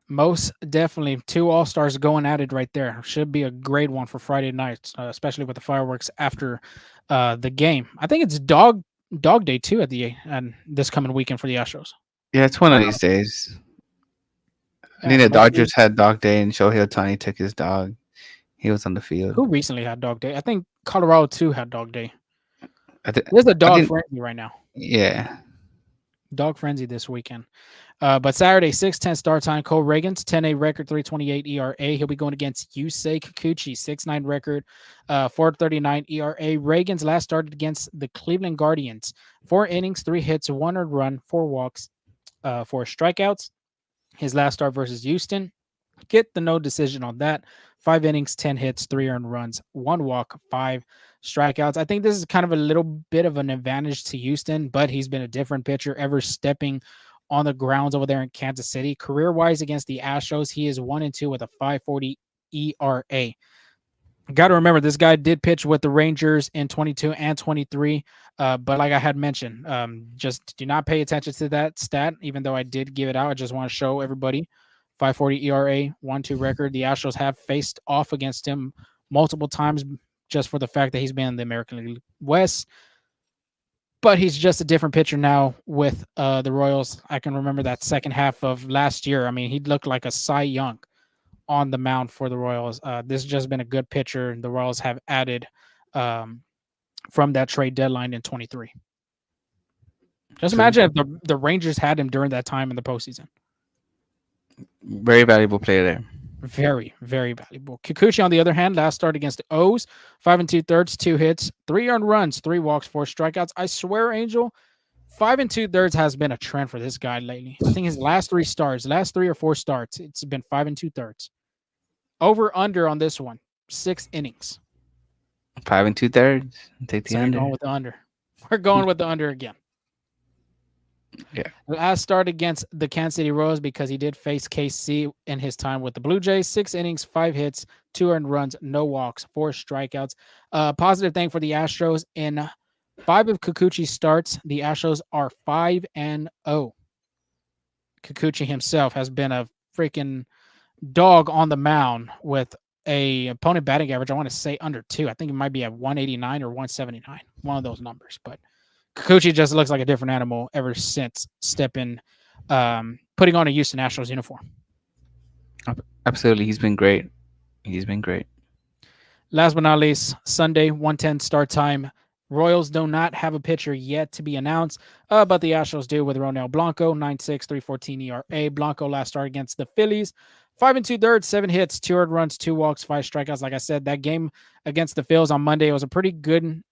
Most definitely. 2 All-Stars going at it right there. Should be a great one for Friday nights, especially with the fireworks after the game. I think it's dog day too and this coming weekend for the Astros. Yeah, it's one of these days. I think the Dodgers had dog day, and Shohei Ohtani took his dog. He was on the field. Who recently had dog day? I think Colorado too had dog day. There's a dog frenzy right now. Yeah. Dog frenzy this weekend. But Saturday, 6-10 start time. Cole Reagans, 10-8 record, 3.28 ERA. He'll be going against Yusei Kikuchi, 6.9 record, 4.39 ERA. Reagans last started against the Cleveland Guardians. 4 innings, 3 hits, 1 earned run, 4 walks, 4 strikeouts. His last start versus Houston, get the no decision on that. 5 innings, 10 hits, 3 earned runs, 1 walk, 5 strikeouts. I think this is kind of a little bit of an advantage to Houston, but he's been a different pitcher ever stepping on the grounds over there in Kansas City. Career-wise against the Astros, he is 1-2 with a 5.40 ERA. Got to remember, this guy did pitch with the Rangers in 22 and 23, but like I had mentioned, just do not pay attention to that stat, even though I did give it out. I just want to show everybody 5.40 ERA, 1-2 record. The Astros have faced off against him multiple times just for the fact that he's been in the American League West. But he's just a different pitcher now with the Royals. I can remember that second half of last year. I mean, he looked like a Cy Young on the mound for the Royals. This has just been a good pitcher. The Royals have added from that trade deadline in 23. Just imagine if the Rangers had him during that time in the postseason. Very valuable player there. Very, very valuable. Kikuchi, on the other hand, last start against the O's, 5 2/3, 2 hits, 3 earned runs, 3 walks, 4 strikeouts. I swear, Angel, 5 2/3 has been a trend for this guy lately. I think his last 3 or 4 starts, it's been 5 2/3. Over under on this one, 6 innings. 5 2/3. Take the under. Going with the under. We're going with the under again. Yeah. Last start against the Kansas City Royals, because he did face KC in his time with the Blue Jays. 6 innings, 5 hits, 2 earned runs, no walks, 4 strikeouts. Positive thing for the Astros, in 5 of Kikuchi's starts, the Astros are 5-0. Kikuchi himself has been a freaking dog on the mound with a opponent batting average, I want to say under 2. I think it might be at 189 or 179, one of those numbers. But Kikuchi just looks like a different animal ever since putting on a Houston Astros uniform. Absolutely. He's been great. Last but not least, Sunday, 1:10 start time. Royals do not have a pitcher yet to be announced, but the Astros do with Ronel Blanco, 9.6, 3.14 ERA. Blanco last start against the Phillies, 5 2/3, 7 hits, 2 earned runs, 2 walks, 5 strikeouts. Like I said, that game against the Phils on Monday was a pretty good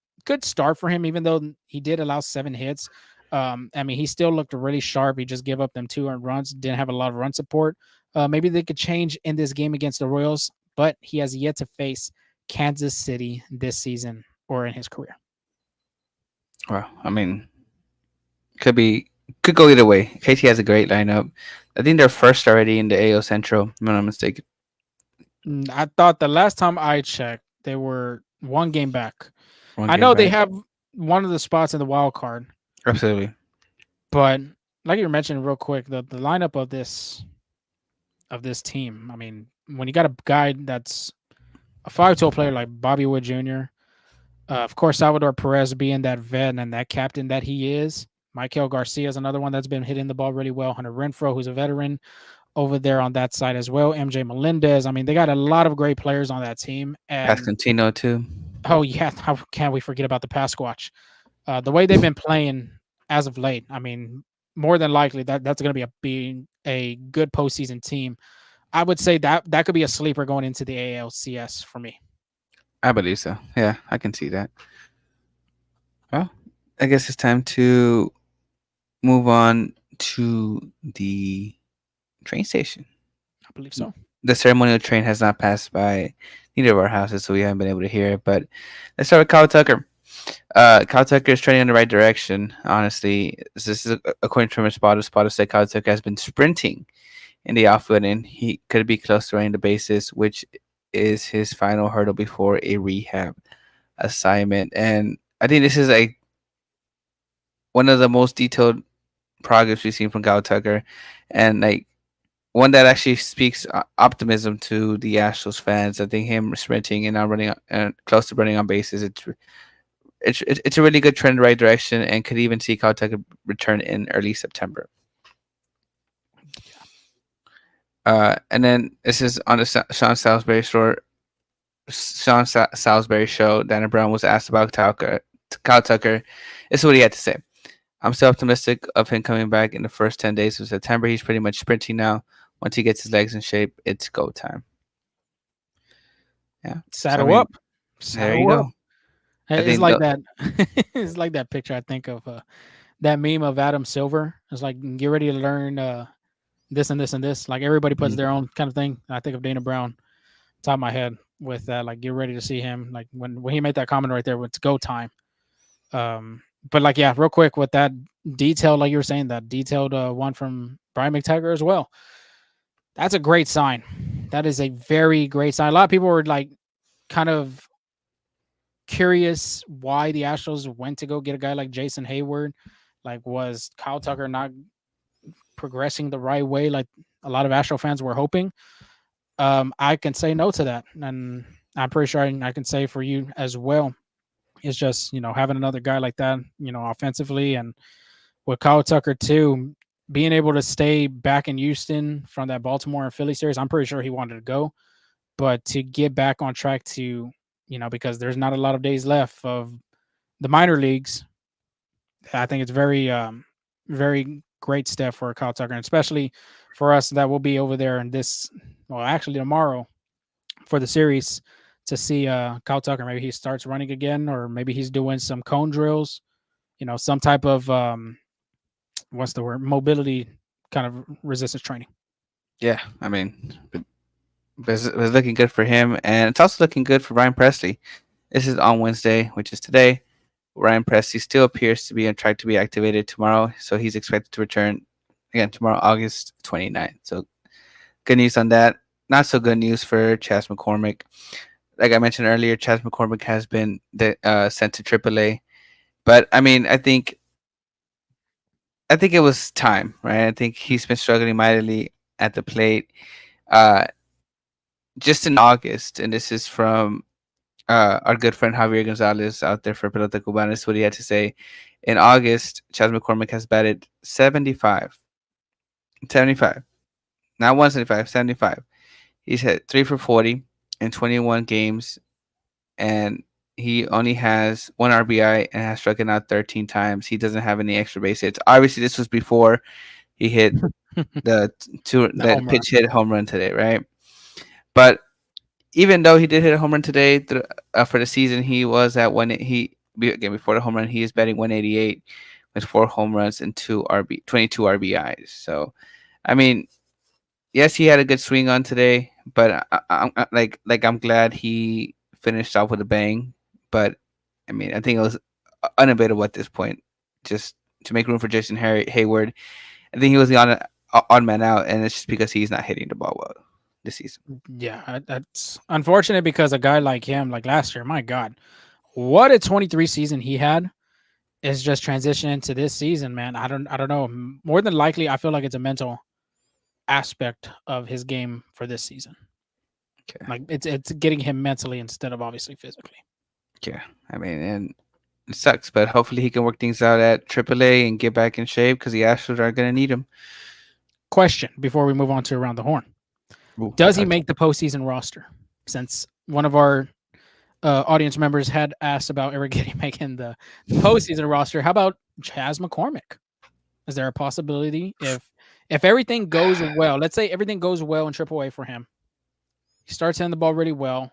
start for him, even though he did allow 7 hits. I mean, he still looked really sharp. He just gave up them 2 earned runs, didn't have a lot of run support. Maybe they could change in this game against the Royals, but he has yet to face Kansas City this season or in his career. Well, I mean, could be could go either way. KT has a great lineup. I think they're first already in the AL Central. If I'm not mistaken. I thought the last time I checked, they were 1 game back. One I game know they back. have one of the spots in the wild card, Absolutely. but like you mentioned real quick, the lineup of this team. I mean, when you got a guy that's a 5-tool player like Bobby Wood Jr., of course Salvador Perez being that vet and that captain that he is. Michael Garcia is another one that's been hitting the ball really well. Hunter Renfro, who's a veteran over there on that side as well. MJ Melendez. I mean, they got a lot of great players on that team. And Pascantino too. oh yeah, how can we forget about the Pasquatch? The way they've been playing as of late, I mean, more than likely that's going to be a good postseason team. I would say that could be a sleeper going into the ALCS for me. I believe so. Yeah, I can see that. Well, I guess it's time to move on to the train station. I believe so. The ceremonial train has not passed by neither of our houses, so we haven't been able to hear it. But let's start with Kyle Tucker. Kyle Tucker is trending in the right direction. Honestly, this is according to Spotter. Spotter said Kyle Tucker has been sprinting in the outfield, and he could be close to running the bases, which is his final hurdle before a rehab assignment. And I think this is one of the most detailed progress we've seen from Kyle Tucker, and one that actually speaks optimism to the Astros fans. I think him sprinting and now running close to running on bases, it's a really good trend in the right direction, and could even see Kyle Tucker return in early September. And then this is on the Salisbury show. Dana Brown was asked about Kyle Tucker. This is what he had to say. I'm still optimistic of him coming back in the first 10 days of September. He's pretty much sprinting now. Once he gets his legs in shape, it's go time. Yeah. Saddle up. There you Saddle up. go. I It's think like that. It's like that picture I think of that meme of Adam Silver. It's like get ready to learn this and this and this. Like everybody puts their own kind of thing. I think of Dana Brown, top of my head with that. Like get ready to see him. Like when he made that comment right there, it's go time. But like yeah, real quick with that detail, like you were saying, that detailed one from Brian McTaggart as well. That's a great sign. That is a very great sign. A lot of people were like kind of curious why the Astros went to go get a guy like Jason Hayward. Like, was Kyle Tucker not progressing the right way like a lot of Astro fans were hoping? I can say no to that. And I'm pretty sure I can say for you as well. It's just, having another guy like that, offensively, and with Kyle Tucker too, being able to stay back in Houston from that Baltimore and Philly series, I'm pretty sure he wanted to go. But to get back on track to, because there's not a lot of days left of the minor leagues, I think it's very great step for Kyle Tucker, and especially for us that will be over there in actually tomorrow for the series to see Kyle Tucker. Maybe he starts running again, or maybe he's doing some cone drills, some type of what's the word, mobility kind of resistance training. Yeah, I mean, it's looking good for him, and it's also looking good for Ryan Presley. This is on Wednesday, which is today. Ryan Presley still appears to be on track to be activated tomorrow, so he's expected to return again tomorrow, August 29th. So good news on that. Not so good news for Chas McCormick. Like I mentioned earlier, Chas McCormick has been sent to AAA, but I mean, I think it was time, right? I think he's been struggling mightily at the plate. Uh, just in August, and this is from our good friend Javier Gonzalez out there for Pelota Cubana. This is what he had to say. In August, Chas McCormick has batted 75. 75. Not 175, 75. He's hit 3 for 40 in 21 games, and He only has one RBI and has struck out 13 times. He doesn't have any extra base hits. Obviously, this was before he hit the The home run. pitch hit home run today, right? But even though he did hit a home run today for the season, he was at again before the home run. He is batting 188 with 4 home runs and 22 RBIs. So, I mean, yes, he had a good swing on today, but I'm glad he finished off with a bang. But I mean, I think it was unavailable at this point, just to make room for Jason Hayward. I think he was the odd man out, and it's just because he's not hitting the ball well this season. Yeah, that's unfortunate because a guy like him, like last year, my God, what a 23 season he had is just transitioning to this season, man. I don't know. More than likely, I feel like it's a mental aspect of his game for this season. Okay. Like it's getting him mentally instead of obviously physically. Yeah, I mean, and it sucks, but hopefully he can work things out at AAA and get back in shape because the Astros are going to need him. Question before we move on to around the horn: Ooh, does he make the postseason roster? Since one of our audience members had asked about Eric Giddy making the postseason roster, how about Chas McCormick? Is there a possibility if everything goes well? Let's say everything goes well in AAA for him. He starts hitting the ball really well,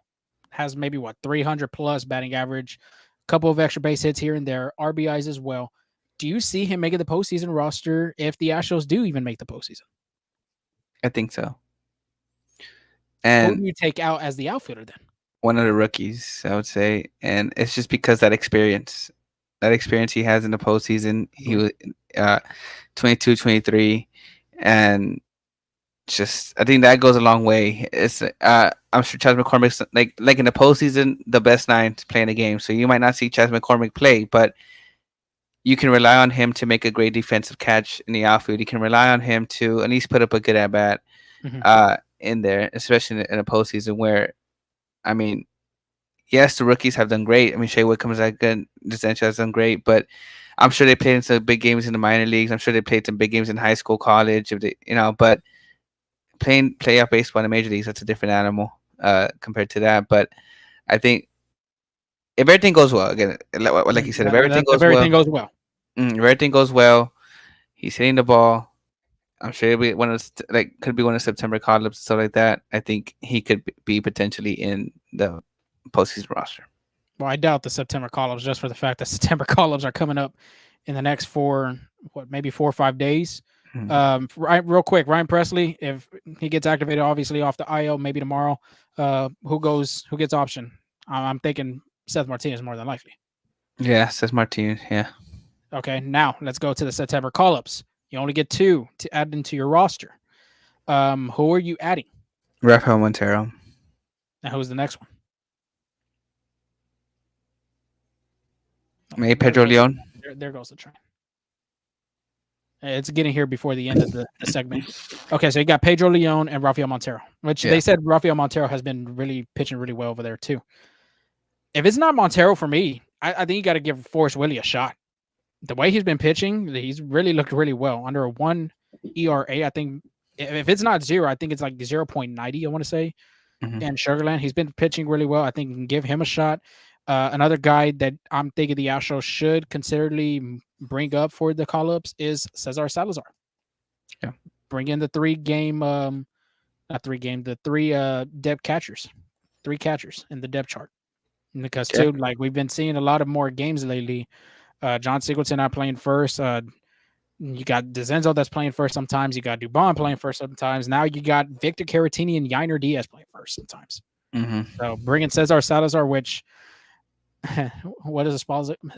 has maybe 300 plus batting average, a couple of extra base hits here and there, RBIs as well. Do you see him making the postseason roster if the Astros do even make the postseason? I think so. Who And do you take out as the outfielder then? one of the rookies, I would say, and it's just because that experience he has in the postseason. He was 22, 23, and just I think that goes a long way. It's I'm sure Chas McCormick's like in the postseason, the best nine to play in the game. So you might not see Chas McCormick play, but you can rely on him to make a great defensive catch in the outfield. You can rely on him to at least put up a good at bat in there, especially in a postseason where, I mean, yes, the rookies have done great. I mean, Shea Wood comes out good. DeSantis has done great, but I'm sure they played in some big games in the minor leagues. I'm sure they played some big games in high school, college. If they, but playing playoff baseball in the major leagues, that's a different animal compared to that. But I think if everything goes well, again, like you said, If everything goes well. If everything goes well, he's hitting the ball. I'm sure it'll be could be one of the September call ups and stuff like that. I think he could be potentially in the postseason roster. Well, I doubt the September call-ups just for the fact that September call-ups are coming up in the next maybe 4 or 5 days. Real quick, Ryan Presley, if he gets activated, obviously off the IL, maybe tomorrow, who gets option? I'm thinking Seth Martinez more than likely. Yeah, Seth Martinez. Yeah. Okay, now let's go to the September call-ups. You only get 2 to add into your roster. Who are you adding? Rafael Montero. And who's the next one? Maybe Pedro Leon. There goes the train. It's getting here before the end of the segment. Okay, so you got Pedro Leon and Rafael Montero, which they said Rafael Montero has been really pitching really well over there too. If it's not Montero for me, I think you got to give Forrest Willie a shot. The way he's been pitching, he's really looked really well. Under a 1 ERA, I think if it's not 0, I think it's like 0.90, I want to say. And Sugarland, he's been pitching really well. I think you can give him a shot. Another guy that I'm thinking the Astros should considerably bring up for the call-ups is Cesar Salazar. Yeah. Bring in the 3-game, the 3 depth catchers. 3 catchers in the depth chart. Because, too, like we've been seeing a lot of more games lately. John Singleton not playing first. You got DeZenzo that's playing first sometimes. You got Dubon playing first sometimes. Now you got Victor Caratini and Yainer Diaz playing first sometimes. So bringing Cesar Salazar, which what does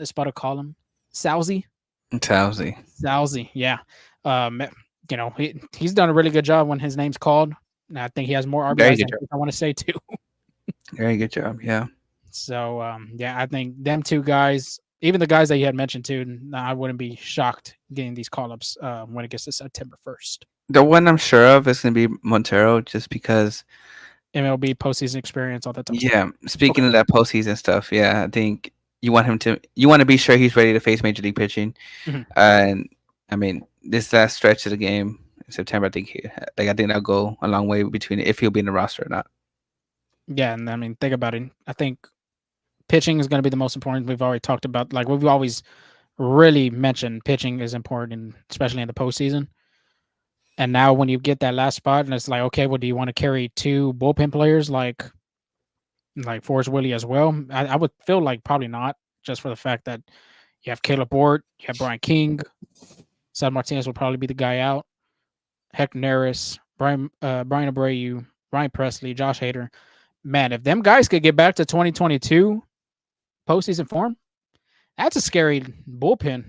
Espada call him? Salzy, yeah. He's done a really good job when his name's called. And I think he has more RBIs than I want to say too. Very good job, yeah. So I think them 2 guys, even the guys that you had mentioned too, I wouldn't be shocked getting these call-ups when it gets to September 1st. The one I'm sure of is going to be Montero, just because MLB postseason experience, all that type of stuff. Yeah, speaking of that postseason stuff, I think you want to be sure he's ready to face major league pitching. And I mean, this last stretch of the game in September, I think that'll go a long way between if he'll be in the roster or not. Yeah, and I mean, think about it. I think Pitching is going to be the most important. We've already talked about, like, we've always really mentioned pitching is important, especially in the postseason. And now when you get that last spot, and it's like, okay, well, do you want to carry two bullpen players like Forrest Willie as well? I would feel like probably not, just for the fact that you have Caleb Ward, you have Brian King, Seth Martinez will probably be the guy out, Hector Neris, Brian Abreu, Ryan Presley, Josh Hader. Man, if them guys could get back to 2022 postseason form, that's a scary bullpen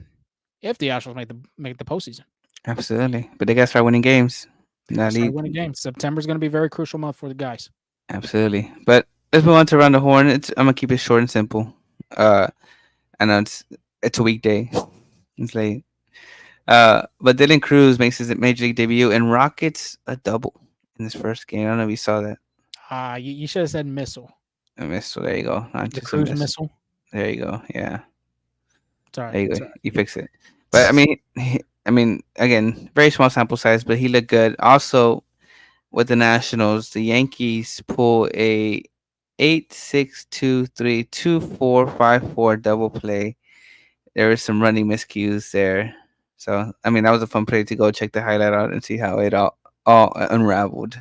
if the Astros make the postseason. Absolutely. But they got to start winning games. They got to Not start lead. winning games. September is going to be a very crucial month for the guys. Absolutely. But let's move on to around the horn. I'm gonna keep it short and simple. I know it's a weekday. It's late. But Dylan Cruz makes his major league debut and rockets a double in his first game. I don't know if you saw that. You should have said missile. A miss. So there you go. Not The just a cruise miss. missile. There you go. Yeah. It's all right. There you It's go. all right. You fix it. But I mean, again, very small sample size, but he looked good. Also, with the Nationals, the Yankees pull a 8-6-2-3-2-4-5-4 double play. There were some running miscues there. So I mean, that was a fun play to go check the highlight out and see how it all unraveled.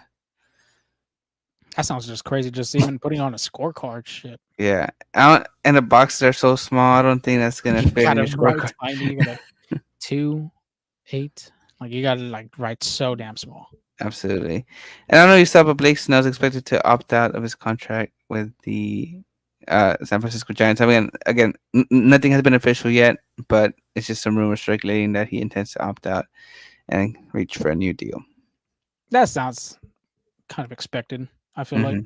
That sounds just crazy. Just even putting on a scorecard, shit. Yeah, and the boxes are so small. I don't think that's gonna You fit in gotta your write scorecard. tiny. You gotta 2, 8. Like you gotta like write so damn small. Absolutely. And I know you saw, but Blake Snell's expected to opt out of his contract with the San Francisco Giants. I mean, again, nothing has been official yet, but it's just some rumors circulating that he intends to opt out and reach for a new deal. That sounds kind of expected. I feel like, Hmm.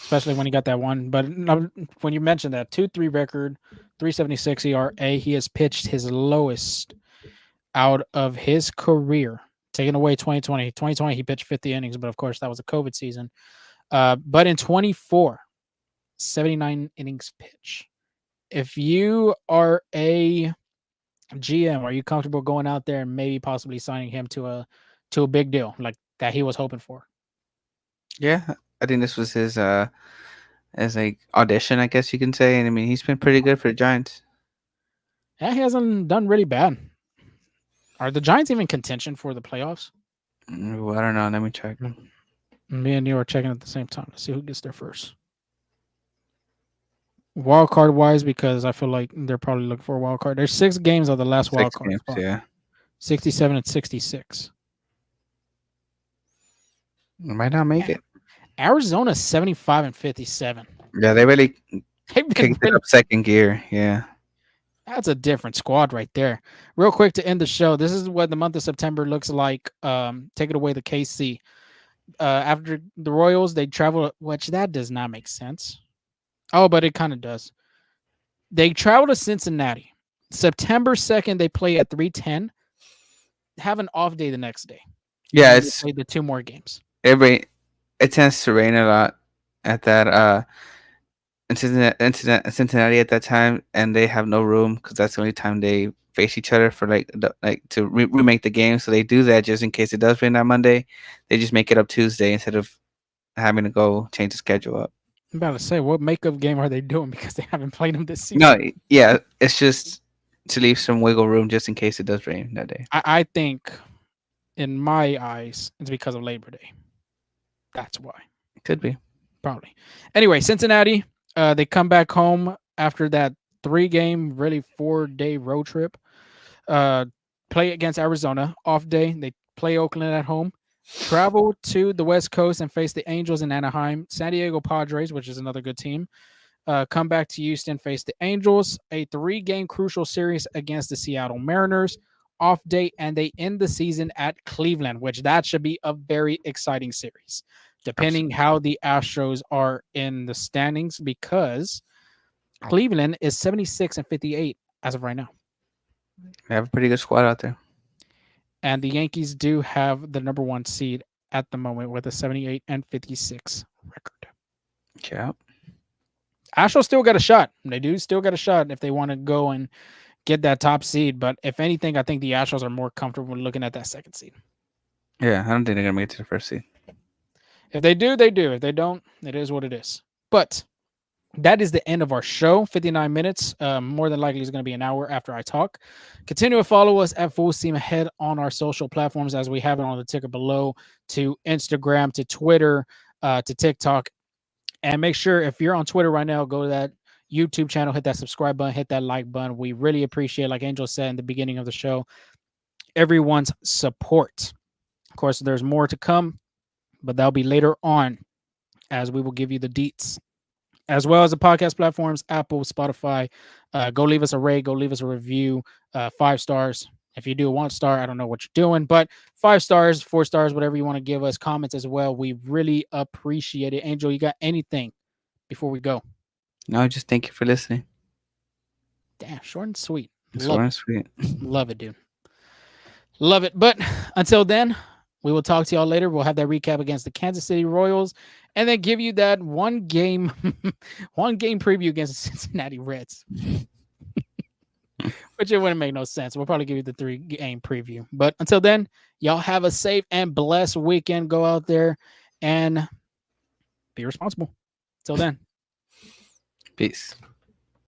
especially when he got that one. But when you mentioned that 2-3 record, 3.76 ERA, he has pitched his lowest out of his career. Taking away 2020. 2020, he pitched 50 innings, but of course that was a COVID season. But in 24, 79 innings pitch. If you are a GM, are you comfortable going out there and maybe possibly signing him to a big deal like that he was hoping for? Yeah, I think this was his as like audition, I guess you can say. And I mean, he's been pretty good for the Giants. Yeah, he hasn't done really bad. Are the Giants even contention for the playoffs? Well, I don't know. Let me check. Me and you are checking at the same time. Let's see who gets there first. Wild card wise, because I feel like they're probably looking for a wild card. There's 6 games of the last wild Six card games, spot. yeah. 67 and 66. Might not make it. Arizona 75 and 57. Yeah, they really They've been kicked it really, up second gear. Yeah. that's a different squad right there. Real quick to end the show. This is what the month of September looks like. Take it away, the KC. After the Royals, they travel, which that does not make sense. Oh, but it kind of does. They travel to Cincinnati. September 2nd, they play at 3:10. Have an off day the next day. Yeah, And then they it's play the 2 more games. it tends to rain a lot at that in Cincinnati at that time, and they have no room because that's the only time they face each other for like to remake the game. So they do that just in case it does rain that Monday. They just make it up Tuesday instead of having to go change the schedule up. I'm about to say, what makeup game are they doing because they haven't played them this No, season? yeah, it's just to leave some wiggle room just in case it does rain that day. I think, in my eyes, it's because of Labor Day. That's why. It could be. Probably. Anyway, Cincinnati, they come back home after that 3-game, really 4-day road trip. Play against Arizona, off day. They play Oakland at home. Travel to the West Coast and face the Angels in Anaheim. San Diego Padres, which is another good team. Come back to Houston, face the Angels. A 3-game crucial series against the Seattle Mariners. Off day, and they end the season at Cleveland, which that should be a very exciting series, depending how the Astros are in the standings, because Cleveland is 76 and 58 as of right now. They have a pretty good squad out there. And the Yankees do have the number 1 seed at the moment with a 78 and 56 record. Yeah. Astros still got a shot. They do still got a shot if they want to go and get that top seed. But if anything, I think the Astros are more comfortable looking at that 2nd seed. Yeah, I don't think they're gonna make it to the first seed. If they do, they do. If they don't, it is what it is. But that is the end of our show. 59 minutes. More than likely, is going to be an hour after I talk. Continue to follow us at Full Steam Ahead on our social platforms as we have it on the ticker below, to Instagram, to Twitter, to TikTok. And make sure if you're on Twitter right now, go to that YouTube channel, hit that subscribe button, hit that like button. We really appreciate, like Angel said in the beginning of the show, everyone's support. Of course, there's more to come, but that'll be later on as we will give you the deets, as well as the podcast platforms, Apple, Spotify. Go leave us a rate, go leave us a review, 5 stars. If you do a 1 star, I don't know what you're doing, but 5 stars, 4 stars, whatever you want to give us, comments as well. We really appreciate it. Angel, you got anything before we go? No, just thank you for listening. Damn, short and sweet. Short Love and it. sweet. Love it, dude. Love it. But until then, we will talk to y'all later. We'll have that recap against the Kansas City Royals, and then give you that one game preview against the Cincinnati Reds. Which it wouldn't make no sense. We'll probably give you the 3-game preview. But until then, y'all have a safe and blessed weekend. Go out there and be responsible. Until then. Peace.